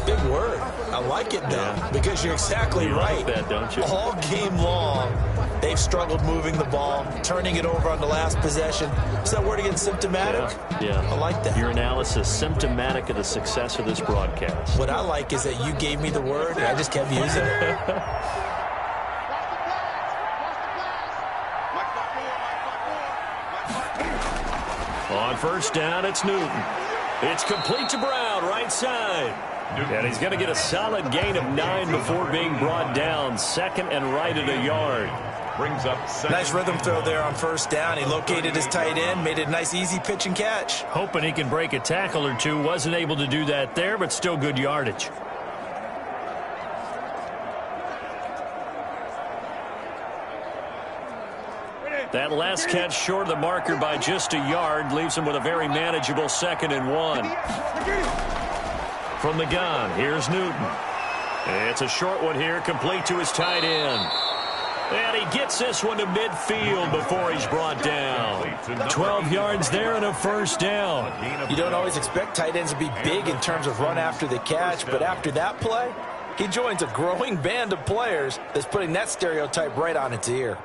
C: Big word. I like it, though, because you're exactly right.
B: You like that, don't you?
C: All game long, they've struggled moving the ball, turning it over on the last possession. Is that word again, symptomatic?
B: Yeah.
C: I like that.
B: Your analysis, symptomatic of the success of this broadcast.
C: What I like is that you gave me the word, and I just kept using it.
B: On 1st down, it's Newton. It's complete to Brown, right side. And he's going to get a solid gain of 9 before being brought down. 2nd and right at a yard.
A: Brings up 2nd.
C: Nice rhythm throw there on 1st down. He located his tight end, made it a nice, easy pitch and catch.
B: Hoping he can break a tackle or two. Wasn't able to do that there, but still good yardage. That last catch short of the marker by just a yard leaves him with a very manageable 2nd and 1. From the gun, here's Newton. It's a short one here, complete to his tight end. And he gets this one to midfield before he's brought down. 12 yards there and a 1st down.
C: You don't always expect tight ends to be big in terms of run after the catch, but after that play, he joins a growing band of players that's putting that stereotype right on its ear.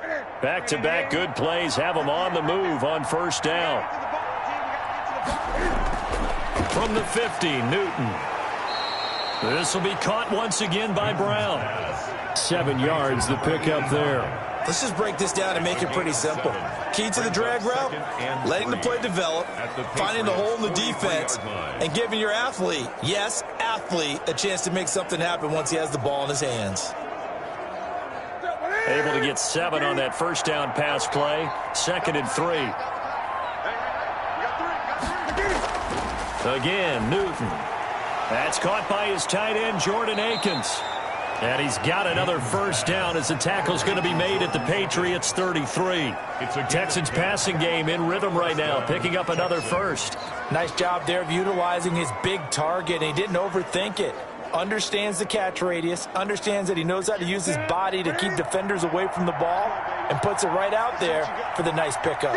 B: Back-to-back good plays have him on the move on 1st down. From the 50, Newton. This will be caught once again by Brown.
D: 7 yards, the pickup there.
C: Let's just break this down and make it pretty simple. Key to the drag route, letting the play develop, finding the hole in the defense, and giving your athlete, yes, athlete, a chance to make something happen once he has the ball in his hands.
B: Able to get 7 on that 1st down pass play. 2nd and 3. Again, Newton. That's caught by his tight end, Jordan Akins. And he's got another first down as the tackle's going to be made at the Patriots 33. It's a Texans passing game in rhythm right now, picking up another first.
C: Nice job there of utilizing his big target. He didn't overthink it. Understands the catch radius, understands that he knows how to use his body to keep defenders away from the ball, and puts it right out there for the nice pickup.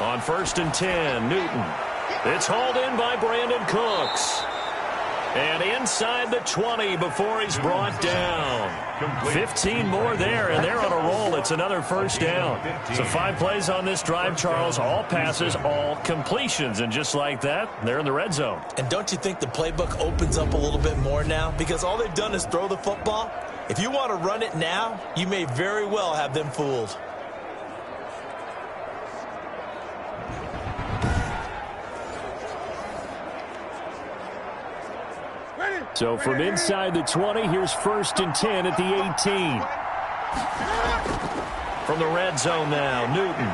B: On 1st and 10, Newton. It's hauled in by Brandon Cooks. And inside the 20 before he's brought down. 15 more there, and they're on a roll. It's another first down. So 5 plays on this drive, Charles. All passes, all completions. And just like that, they're in the red zone.
C: And don't you think the playbook opens up a little bit more now? Because all they've done is throw the football. If you want to run it now, you may very well have them fooled.
D: So from inside the 20, here's 1st and 10 at the 18.
B: From the red zone now, Newton.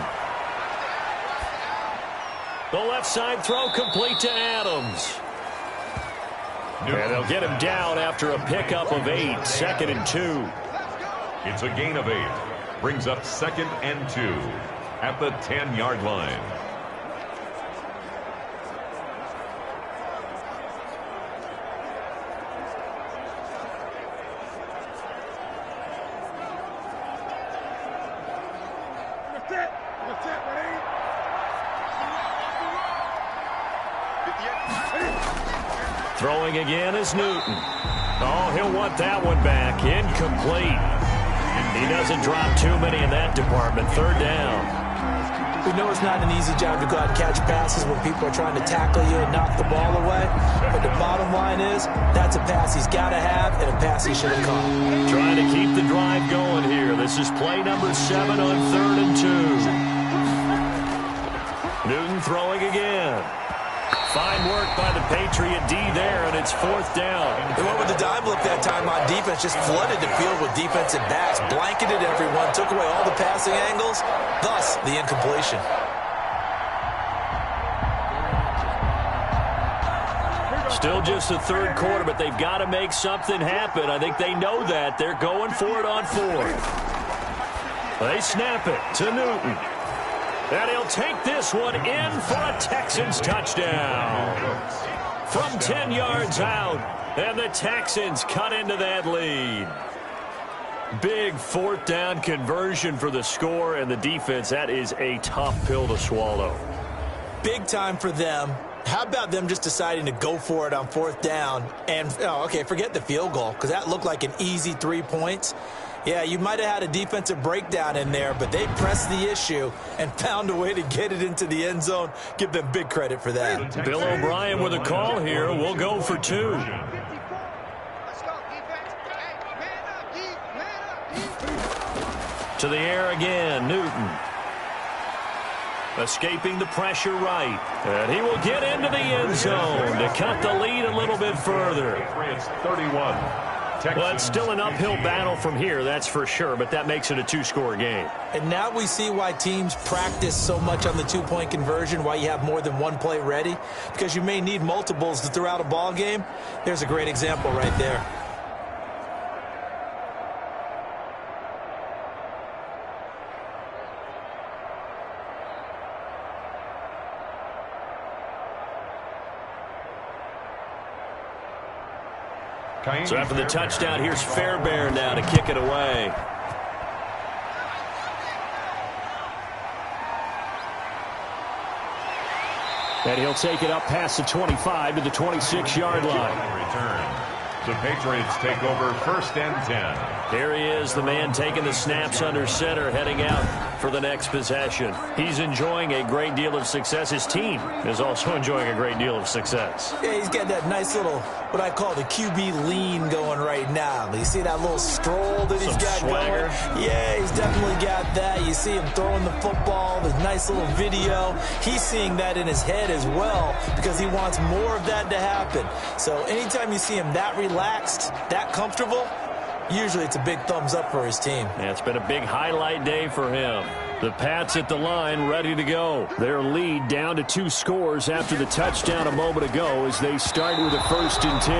B: The left side throw complete to Adams. And they'll get him down after a pickup of 8, 2nd and 2.
A: It's a gain of 8. Brings up 2nd and 2 at the 10-yard line.
B: Throwing again is Newton. Oh, he'll want that one back. Incomplete. He doesn't drop too many in that department. 3rd down.
C: We know it's not an easy job to go out and catch passes when people are trying to tackle you and knock the ball away. But the bottom line is, that's a pass he's got to have and a pass he should have caught.
B: Trying to keep the drive going here. This is play number 7 on 3rd and 2. Newton throwing again. Fine work by the Patriot D there, and it's 4th down.
C: They went with the dime look that time on defense, just flooded the field with defensive backs, blanketed everyone, took away all the passing angles, thus the incompletion.
B: Still just the 3rd quarter, but they've got to make something happen. I think they know that. They're going for it on 4th. They snap it to Newton. And he'll take this one in for a Texans touchdown. From 10 yards out, and the Texans cut into that lead. Big 4th down conversion for the score, and the defense, that is a tough pill to swallow.
C: Big time for them. How about them just deciding to go for it on 4th down? And, okay, forget the field goal, because that looked like an easy 3 points. Yeah, you might have had a defensive breakdown in there, but they pressed the issue and found a way to get it into the end zone. Give them big credit for that.
B: Bill O'Brien with a call here. We'll go for 2. To the air again, Newton. Escaping the pressure right. And he will get into the end zone to cut the lead a little bit further.
A: 31.
B: Well, it's still an uphill battle from here, that's for sure, but that makes it a 2-score game.
C: And now we see why teams practice so much on the 2-point conversion, why you have more than one play ready, because you may need multiples to throw out a ball game. There's a great example right there.
B: So after the touchdown, here's Fairbairn now to kick it away.
D: And he'll take it up past the 25 to the 26-yard line.
A: Return. The Patriots take over 1st and 10.
B: Here he is, the man taking the snaps under center, heading out for the next possession. He's enjoying a great deal of success. His team is also enjoying a great deal of success.
C: Yeah, he's got that nice little, what I call the QB lean going right now. You see that little stroll that he's got
B: swagger
C: going? Yeah, he's definitely got that. You see him throwing the football, the nice little video. He's seeing that in his head as well because he wants more of that to happen. So anytime you see him that relaxed, that comfortable, usually it's a big thumbs up for his team.
B: Yeah, it's been a big highlight day for him. The Pats at the line, ready to go. Their lead down to 2 scores after the touchdown a moment ago as they start with a 1st and 10.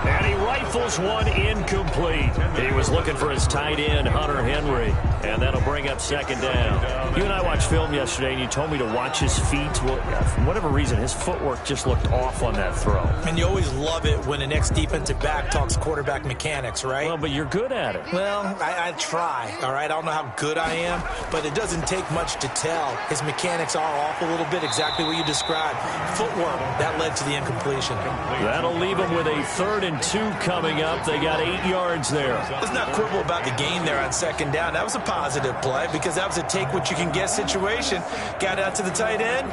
B: And he rifles one incomplete. He was looking for his tight end, Hunter Henry, and that'll bring up 2nd down. You and I watched film yesterday, and you told me to watch his feet. Well, for whatever reason, his footwork just looked off on that throw.
C: And you always love it when an ex-defensive back talks quarterback mechanics, right?
B: Well, but you're good at it.
C: Well, I try, all right? I don't know how good I am, but it doesn't take much to tell. His mechanics are off a little bit, exactly what you described. Footwork, that led to the incompletion.
B: That'll leave him with a 3rd and 2 coming up. They got 8 yards there.
C: Let's not quibble about the gain there on 2nd down. That was a positive play because that was a take-what-you-can-get situation. Got out to the tight end.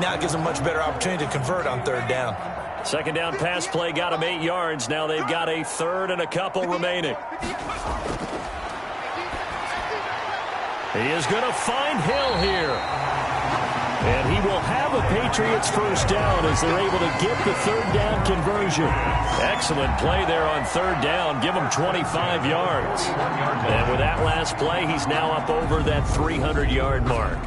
C: Now it gives them a much better opportunity to convert on 3rd down.
B: 2nd down pass play got him 8 yards. Now they've got a 3rd and a couple remaining. He is going to find Hill here. And he will have a Patriots 1st down as they're able to get the 3rd down conversion. Excellent play there on 3rd down. Give him 25 yards. And with that last play, he's now up over that 300-yard mark.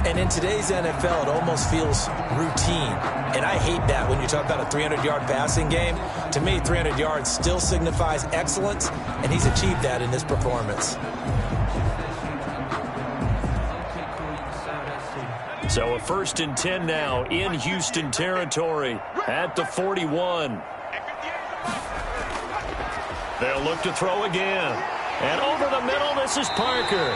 C: And in today's NFL, it almost feels routine. And I hate that when you talk about a 300-yard passing game. To me, 300 yards still signifies excellence, and he's achieved that in this performance.
B: So a 1st and 10 now in Houston territory at the 41. They'll look to throw again. And over the middle, this is Parker.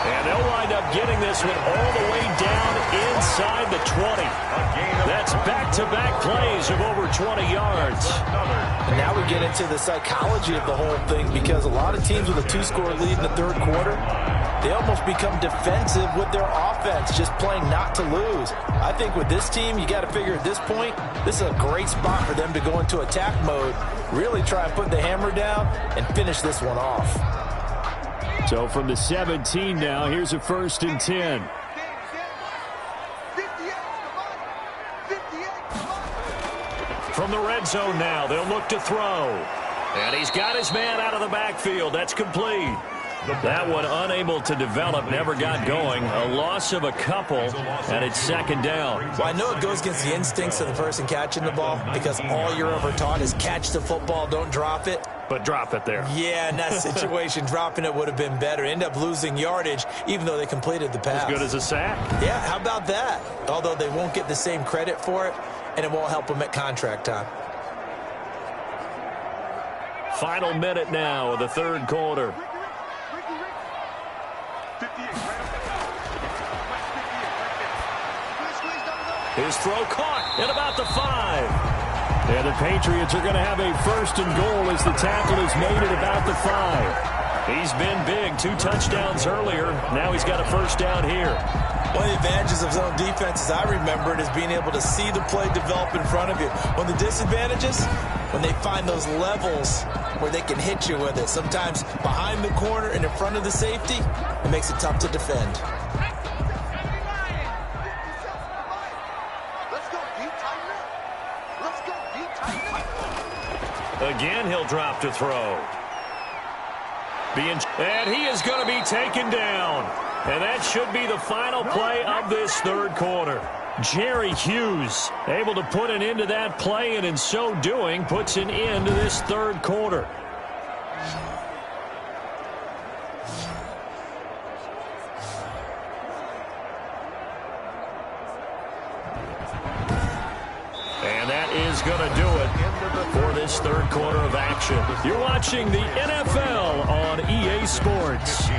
B: And they'll wind up getting this one all the way down inside the 20. That's back-to-back plays of over 20 yards.
C: And now we get into the psychology of the whole thing because a lot of teams with a 2-score lead in the 3rd quarter, they almost become defensive with their offense, just playing not to lose. I think with this team, you got to figure at this point, this is a great spot for them to go into attack mode, really try and put the hammer down and finish this one off.
D: So from the 17 now, here's a 1st and 10.
B: From the red zone now, they'll look to throw. And he's got his man out of the backfield. That's complete. That one unable to develop, never got going. A loss of a couple, and it's 2nd down.
C: Well, I know it goes against the instincts of the person catching the ball because all you're ever taught is catch the football, don't drop it.
B: But drop it there.
C: Yeah, in that situation, dropping it would have been better. End up losing yardage, even though they completed the pass.
B: As good as a sack.
C: Yeah, how about that? Although they won't get the same credit for it, and it won't help them at contract time.
B: Final minute now of the 3rd quarter. His throw caught at about the 5.
D: And the Patriots are going to have a 1st and goal as the tackle is made at about the 5.
B: He's been big. 2 touchdowns earlier. Now he's got a 1st down here.
C: One of the advantages of zone defense, as I remember it, is being able to see the play develop in front of you. One of the disadvantages, when they find those levels where they can hit you with it. Sometimes behind the corner and in front of the safety, it makes it tough to defend.
B: Again, he'll drop to throw. And he is going to be taken down. And that should be the final play of this 3rd quarter. Jerry Hughes able to put an end to that play, and in so doing, puts an end to this 3rd quarter. And that is going to do it for this 3rd quarter of action. You're watching the NFL on EA Sports.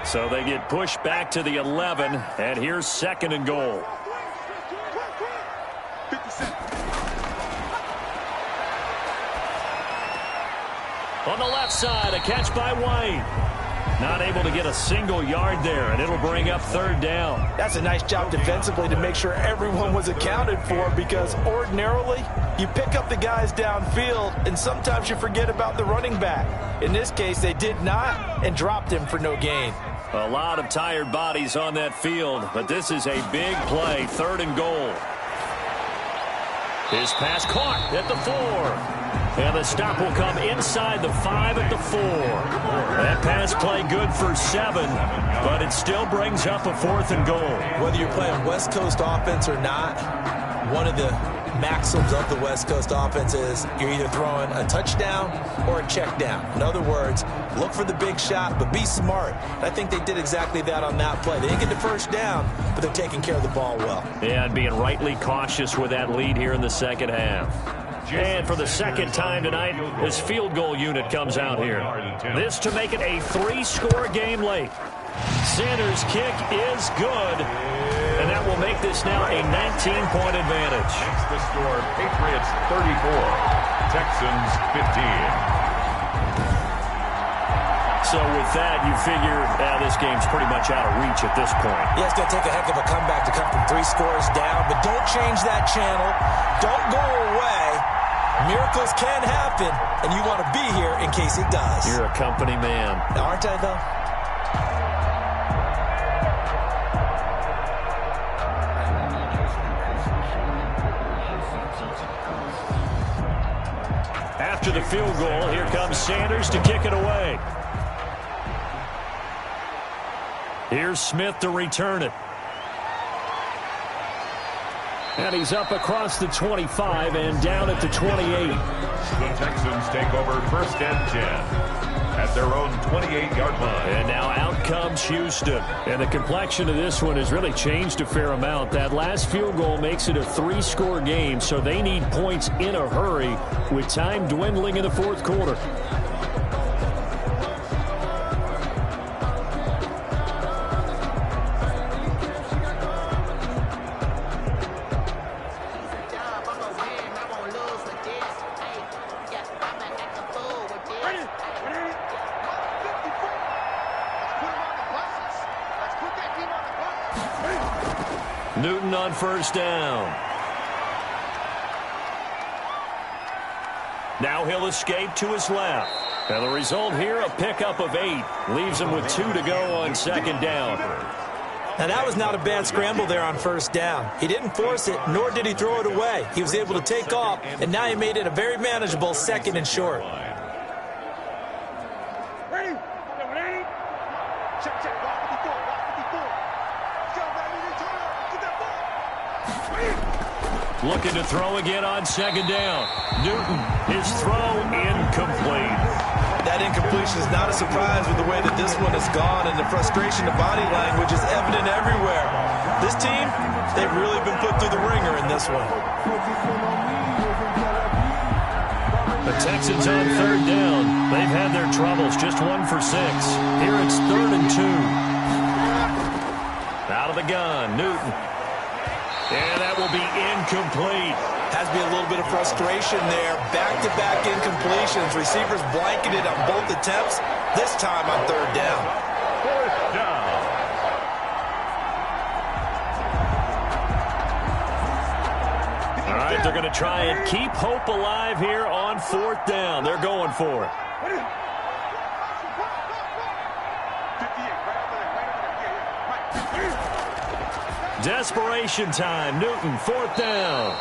B: So they get pushed back to the 11, and here's 2nd and goal. On the left side, a catch by White. Not able to get a single yard there, and it'll bring up third down.
C: That's a nice job defensively to make sure everyone was accounted for, because ordinarily you pick up the guys downfield and sometimes you forget about the running back. In this case, they did not and dropped him for no gain.
B: A lot of tired bodies on that field, but this is a big play, third and goal. His pass caught at the 4. And the stop will come inside the 5 at the 4. That pass play good for 7, but it still brings up a 4th and goal.
C: Whether you're playing West Coast offense or not, one of the maxims of the West Coast offense is you're either throwing a touchdown or a check down. In other words, look for the big shot, but be smart. I think they did exactly that on that play. They didn't get the first down, but they're taking care of the ball well.
B: Yeah, and being rightly cautious with that lead here in the second half. And for the second time tonight, this field goal unit comes out here. This to make it a 3-score game late. Sanders' kick is good, and that will make this now a 19-point advantage.
A: Makes the score Patriots 34, Texans 15.
B: So with that, you figure this game's pretty much out of reach at this point.
C: Yeah, it's going to take a heck of a comeback to come from 3 scores down, but don't change that channel. Don't go away. Miracles can happen, and you want to be here in case it does.
B: You're a company man.
C: Aren't I, though?
B: After the field goal, here comes Sanders to kick it away. Here's Smith to return it. And he's up across the 25 and down at the 28.
A: The Texans take over first and 10 at their own 28-yard line.
B: And now out comes Houston. And the complexion of this one has really changed a fair amount. That last field goal makes it a 3-score game, so they need points in a hurry with time dwindling in the fourth quarter. Newton on first down. Now he'll escape to his left. And the result here, a pickup of 8. Leaves him with 2 to go on second down.
C: Now, that was not a bad scramble there on first down. He didn't force it, nor did he throw it away. He was able to take off, and now he made it a very manageable 2nd and short.
B: Looking to throw again on second down. Newton, his throw incomplete.
C: That incompletion is not a surprise with the way that this one has gone, and the frustration of body language is evident everywhere. This team, they've really been put through the ringer in this one.
B: The Texans on third down. They've had their troubles, just 1 for 6. Here it's 3rd and 2. Out of the gun, Newton. And that will be incomplete.
C: Has been a little bit of frustration there. Back-to-back incompletions. Receivers blanketed on both attempts, this time on third down.
A: Fourth down.
B: All right, they're going to try and keep hope alive here on 4th down. They're going for it. Desperation time. Newton, 4th down.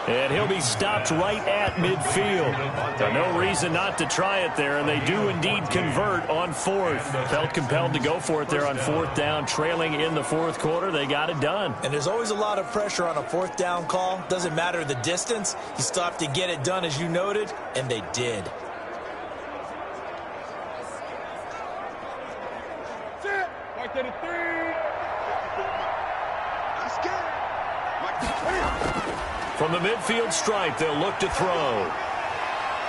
B: And he'll be stopped right at midfield. So no reason not to try it there, and they do indeed convert on 4th. Felt compelled to go for it there on 4th down, trailing in the fourth quarter. They got it done.
C: And there's always a lot of pressure on a 4th down call. Doesn't matter the distance. You still have to get it done, as you noted, and they did.
G: Right there to 3.
B: From the midfield stripe, they'll look to throw.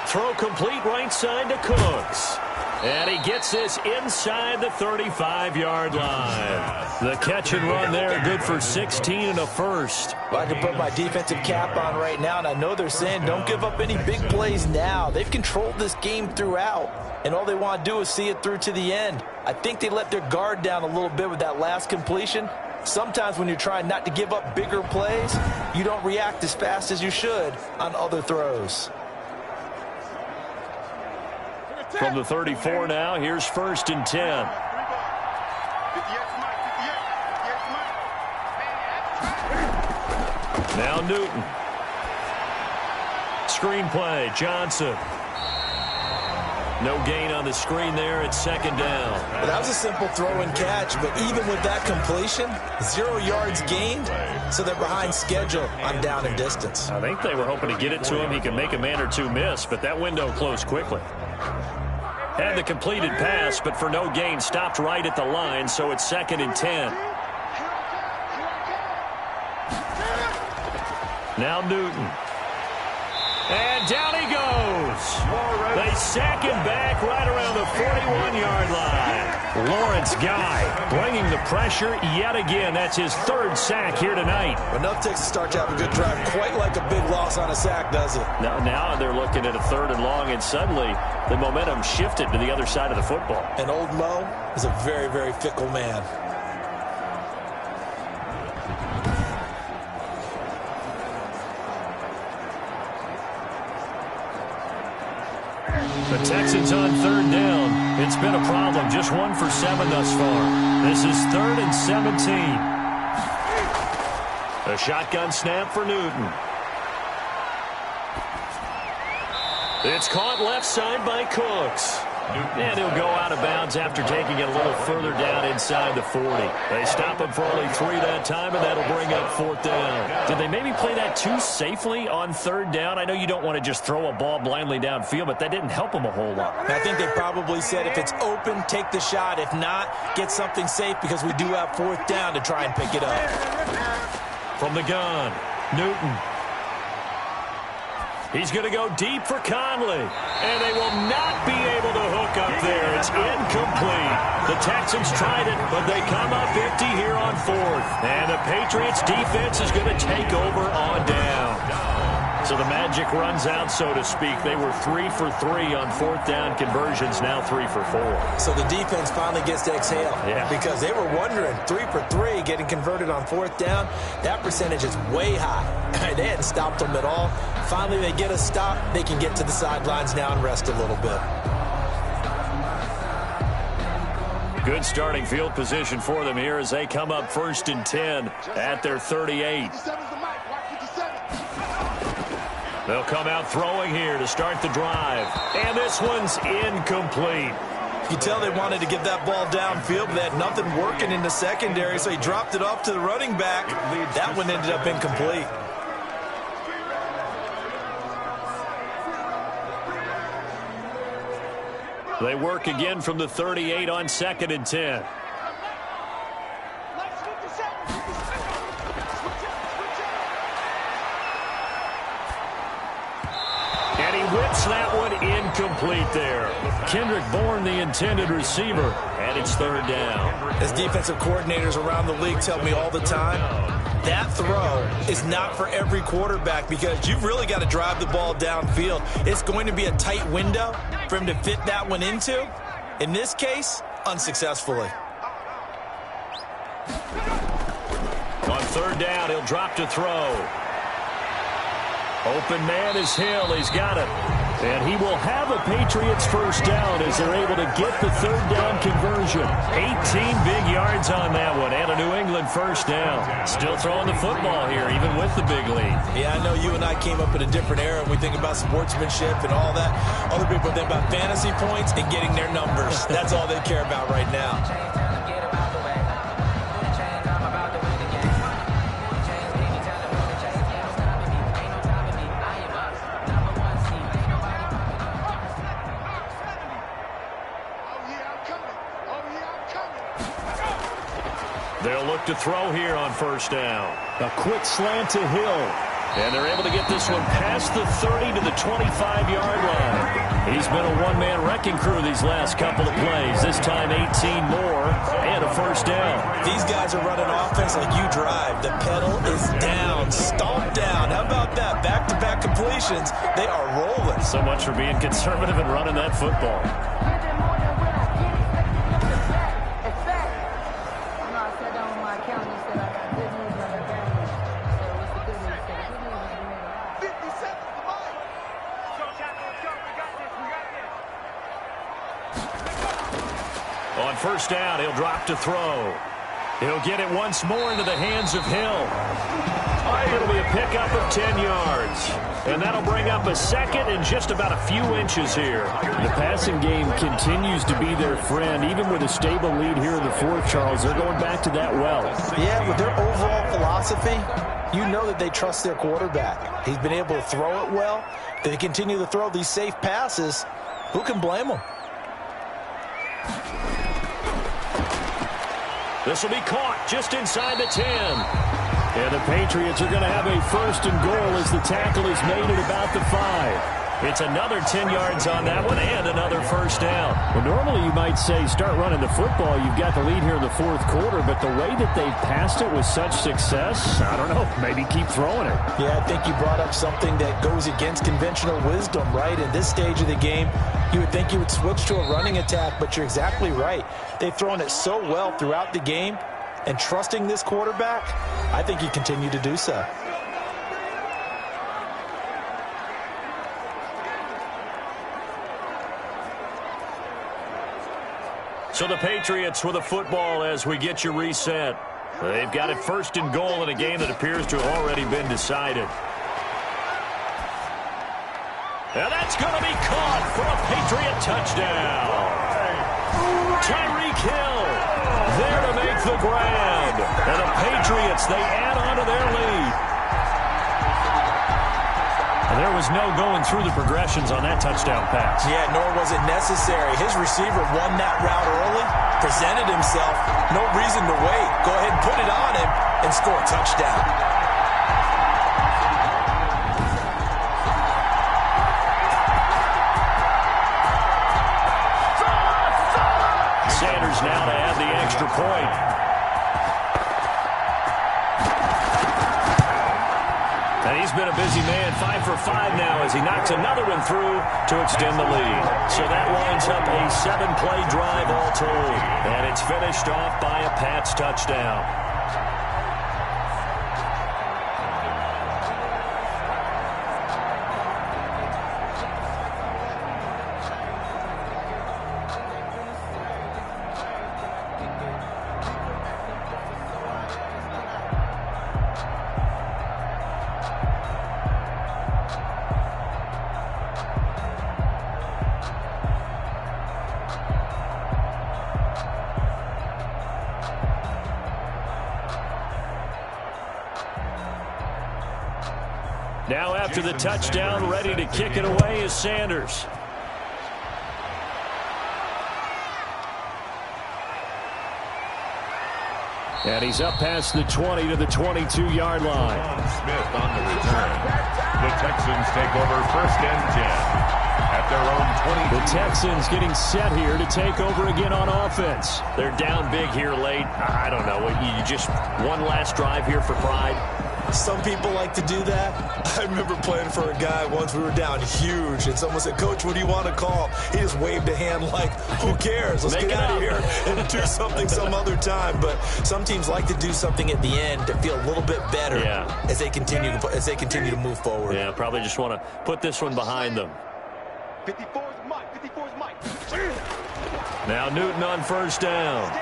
B: Throw complete right side to Cooks. And he gets this inside the 35-yard line. The catch and run there, good for 16 and a first.
C: Well, I can put my defensive cap on right now, and I know they're saying don't give up any big plays now. They've controlled this game throughout, and all they want to do is see it through to the end. I think they let their guard down a little bit with that last completion. Sometimes when you're trying not to give up bigger plays, you don't react as fast as you should on other throws.
B: From the 34 now, here's 1st and 10. Now Newton. Screenplay, Johnson. No gain on the screen there. It's 2nd down.
C: Well, that was a simple throw and catch, but even with that completion, 0 yards gained, so they're behind schedule on down and distance.
B: I think they were hoping to get it to him. He could make a man or two miss, but that window closed quickly. Had the completed pass, but for no gain, stopped right at the line, so it's 2nd and 10. Now Newton. And down he goes. They sack him back right around the 41-yard line. Lawrence Guy bringing the pressure yet again. That's his 3rd sack here tonight.
C: Enough takes to start to have a good drive. Quite like a big loss on a sack, does it?
B: Now they're looking at a 3rd and long, and suddenly the momentum shifted to the other side of the football.
C: And old Mo is a very, very fickle man.
B: The Texans on 3rd down. It's been a problem. Just 1 for 7 thus far. This is 3rd and 17. A shotgun snap for Newton. It's caught left side by Cooks. And he'll go out of bounds after taking it a little further down inside the 40. They stop him for only 3 that time, and that'll bring up 4th down. Did they maybe play that too safely on 3rd down? I know you don't want to just throw a ball blindly downfield, but that didn't help him a whole lot.
C: I think they probably said if it's open, take the shot. If not, get something safe because we do have 4th down to try and pick it up.
B: From the gun, Newton. He's going to go deep for Conley. And they will not be able to hook up there. It's incomplete. The Texans tried it, but they come up empty here on 4th. And the Patriots defense is going to take over on down. So the magic runs out, so to speak. They were 3 for 3 on 4th down conversions, now 3 for 4.
C: So the defense finally gets to exhale.
B: Yeah.
C: Because they were wondering, 3 for 3 getting converted on 4th down. That percentage is way high. They hadn't stopped them at all. Finally, they get a stop. They can get to the sidelines now and rest a little bit.
B: Good starting field position for them here as they come up 1st and 10 at their 38. They'll come out throwing here to start the drive. And this one's incomplete.
C: You can tell they wanted to get that ball downfield, but they had nothing working in the secondary, so he dropped it off to the running back. That one ended up incomplete.
B: They work again from the 38 on 2nd and 10. And he whips that one incomplete there. Kendrick Bourne, the intended receiver, and it's 3rd down.
C: As defensive coordinators around the league tell me all the time, that throw is not for every quarterback because you've really got to drive the ball downfield. It's going to be a tight window for him to fit that one into. In this case, unsuccessfully.
B: On 3rd down, he'll drop to throw. Open man is Hill. He's got it. And he will have a Patriots 1st down as they're able to get the 3rd down conversion. 18 big yards on that one and a New England 1st down. Still throwing the football here, even with the big lead.
C: Yeah, I know you and I came up in a different era. We think about sportsmanship and all that. Other people think about fantasy points and getting their numbers. That's all they care about right now.
B: They'll look to throw here on 1st down.
D: A quick slant to Hill.
B: And they're able to get this one past the 30 to the 25-yard line. He's been a one-man wrecking crew these last couple of plays. This time 18 more and a first down.
C: These guys are running offense like you drive. The pedal is down, stomp down. How about that? Back-to-back completions. They are rolling.
B: So much for being conservative and running that football. On first down, he'll drop to throw. He'll get it once more into the hands of Hill. It'll be a pickup of 10 yards. And that'll bring up a second and just about a few inches here.
D: The passing game continues to be their friend. Even with a stable lead here in the fourth, Charles, they're going back to that well.
C: Yeah, with their overall philosophy, you know that they trust their quarterback. He's been able to throw it well. They continue to throw these safe passes. Who can blame them?
B: This will be caught just inside the 10.
D: And the Patriots are going to have a first and goal as the tackle is made at about the 5.
B: It's another 10 yards on that one and another first down.
D: Well, normally you might say start running the football. You've got the lead here in the fourth quarter, but the way that they've passed it with such success, I don't know, maybe keep throwing it.
C: Yeah, I think you brought up something that goes against conventional wisdom, right? In this stage of the game, you would think you would switch to a running attack, but you're exactly right. They've thrown it so well throughout the game, and trusting this quarterback, I think you continue to do so.
B: So the Patriots with a football as we get you reset. They've got it first and goal in a game that appears to have already been decided. And that's going to be caught for a Patriot touchdown. Tyreek Hill there to make the grab. And the Patriots, they add on to their lead. And there was no going through the progressions on that touchdown pass.
C: Yeah, nor was it necessary. His receiver won that route early, presented himself. No reason to wait. Go ahead and put it on him and score a touchdown.
B: Sanders now to add the extra point. And he's been a busy man, 5 for 5 now as he knocks another one through to extend the lead. So that winds up a 7-play drive all told. And it's finished off by a Pats touchdown. Now after the touchdown, ready to kick it away is Sanders.
D: And he's up past the 20 to the 22-yard line.
A: Smith on the return. The Texans take over first and 10 at their own 20.
D: The Texans getting set here to take over again on offense.
B: They're down big here late. I don't know. You just one last drive here for pride.
C: Some people like to do that. I remember playing for a guy once. We were down huge, and someone said, "Coach, what do you want to call?" He just waved a hand like, who cares? Let's get out of here and do something some other time. But some teams like to do something at the end to feel a little bit better as they continue to move forward.
B: Yeah, probably just want to put this one behind them.
G: 54's Mike. 54's Mike.
B: Now Newton on first down.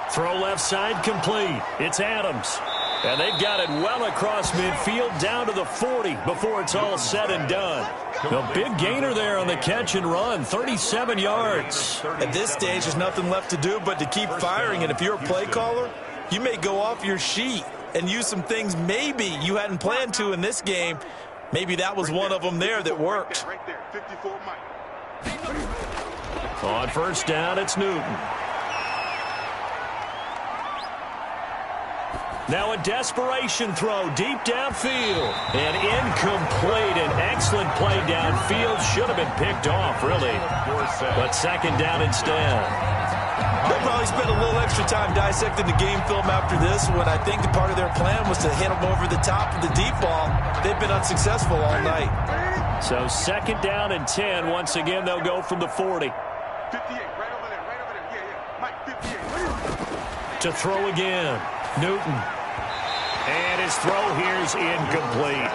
B: Throw left side complete. It's Adams. And they've got it well across midfield down to the 40 before it's all said and done. A big gainer there on the catch and run, 37 yards.
C: At this stage, there's nothing left to do but to keep firing. And if you're a play caller, you may go off your sheet and use some things maybe you hadn't planned to in this game. Maybe that was one of them there that worked.
G: Right there, 54 Mike.
B: On first down, it's Newton. Now a desperation throw deep downfield. And incomplete. An excellent play downfield. Should have been picked off, really. But second down instead.
C: They'll probably spend a little extra time dissecting the game film after this, when I think part of their plan was to hit them over the top of the deep ball. They've been unsuccessful all night.
B: So second down and 10. Once again, they'll go from the 40.
G: 58, right over there, right over there. Yeah. Mike, 58.
B: To throw again. Newton. And his throw here's incomplete.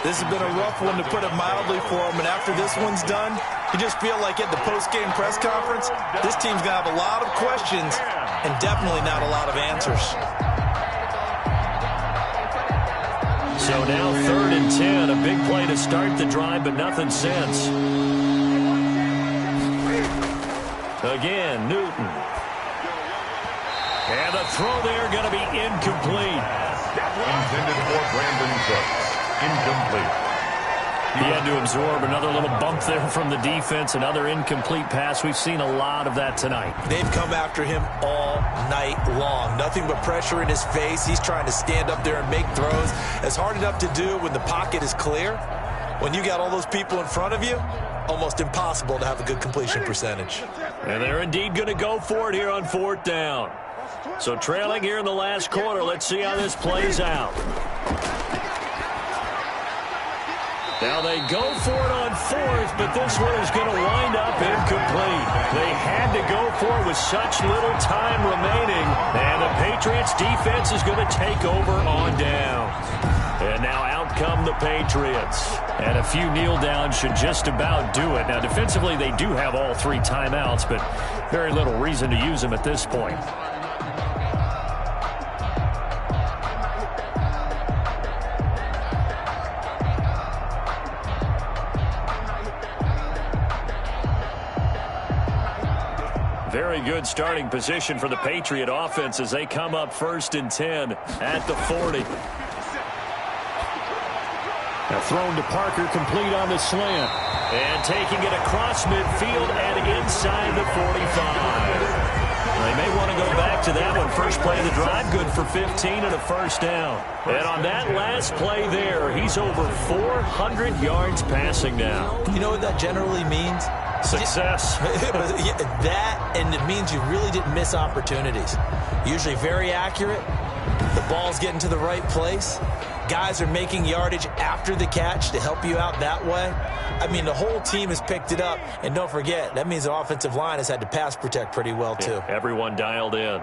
C: This has been a rough one, to put it mildly, for him. And after this one's done, you just feel like at the post-game press conference, this team's going to have a lot of questions and definitely not a lot of answers.
B: So now third and 10. A big play to start the drive, but nothing since. Again, Newton. And the throw there going to be incomplete.
A: Intended for Brandon Cooks. Incomplete.
D: He had to absorb another little bump there from the defense. Another incomplete pass. We've seen a lot of that tonight.
C: They've come after him all night long. Nothing but pressure in his face. He's trying to stand up there and make throws. It's hard enough to do when the pocket is clear. When you got all those people in front of you, almost impossible to have a good completion percentage.
B: And they're indeed going to go for it here on fourth down. So trailing here in the last quarter. Let's see how this plays out. Now they go for it on fourth, but this one is going to wind up incomplete. They had to go for it with such little time remaining. And the Patriots defense is going to take over on down. And now out come the Patriots.
D: And a few kneel downs should just about do it. Now defensively they do have all three timeouts, but very little reason to use them at this point. Very good starting position for the Patriot offense as they come up first and 10 at the 40. Now thrown to Parker, complete on the slant.
B: And taking it across midfield and inside the 45. They may want to go back to that one. First play of the drive, good for 15 and a first down. And on that last play there, he's over 400 yards passing now.
C: You know what that generally means?
B: Success.
C: That, and it means you really didn't miss opportunities. Usually very accurate. The ball's getting to the right place. Guys are making yardage after the catch to help you out that way. I mean, the whole team has picked it up. And don't forget, that means the offensive line has had to pass protect pretty well, too.
B: Yeah, everyone dialed in.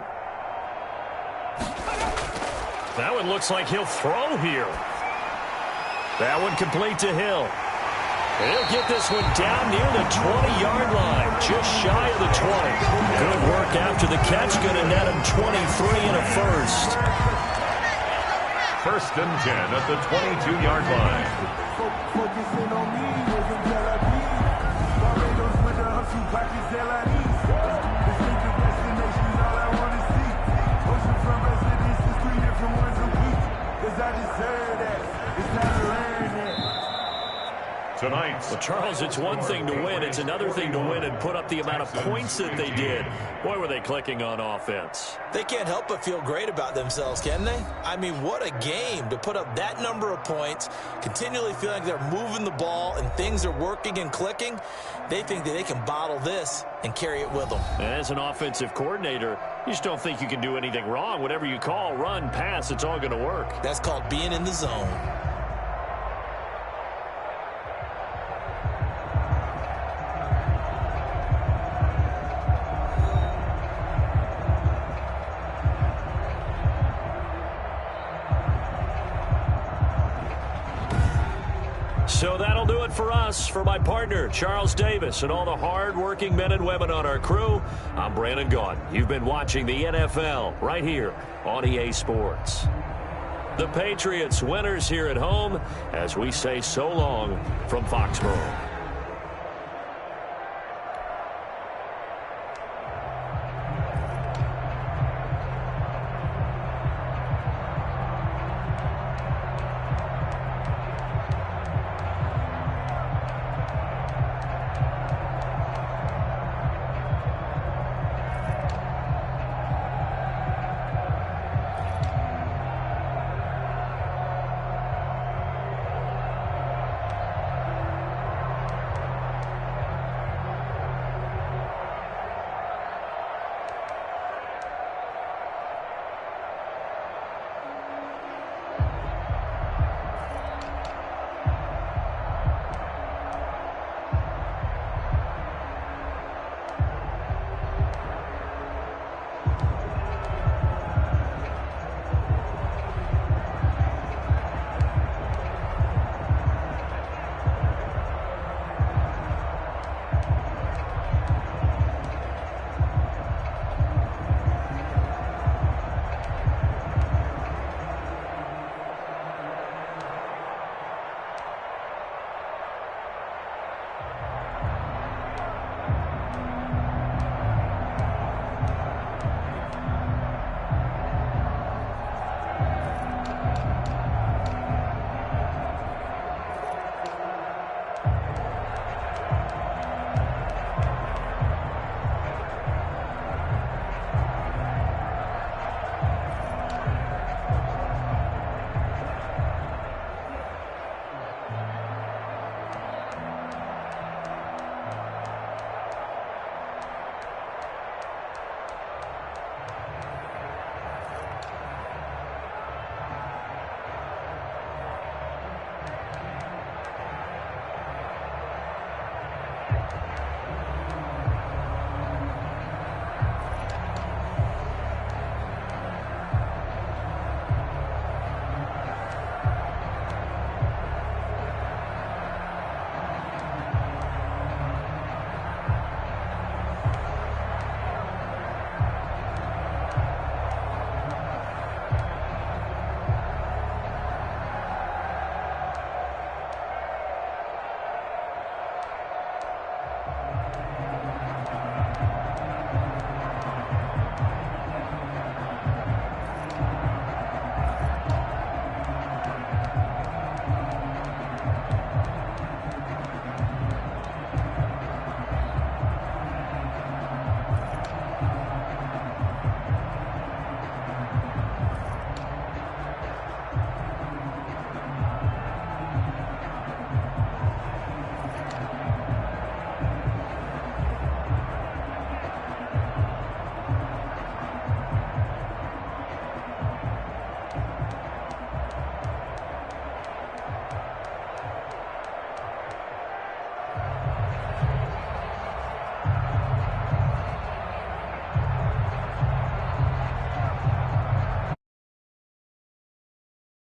B: That one looks like he'll throw here. That one complete to Hill. He'll get this one down near the 20-yard line, just shy of the 20. Good work after the catch, going to net him 23 and a first.
A: First and 10 at the 22-yard line. Tonight.
B: Well, Charles, it's one thing to win. It's another thing to win and put up the amount of points that they did. Boy, were they clicking on offense.
C: They can't help but feel great about themselves, can they? I mean, what a game to put up that number of points, continually feeling like they're moving the ball and things are working and clicking. They think that they can bottle this and carry it with them.
B: And as an offensive coordinator, you just don't think you can do anything wrong. Whatever you call, run, pass, it's all going to work.
C: That's called being in the zone.
B: So that'll do it for us. For my partner, Charles Davis, and all the hard-working men and women on our crew, I'm Brandon Gaudin. You've been watching the NFL right here on EA Sports. The Patriots winners here at home as we say so long from Foxborough.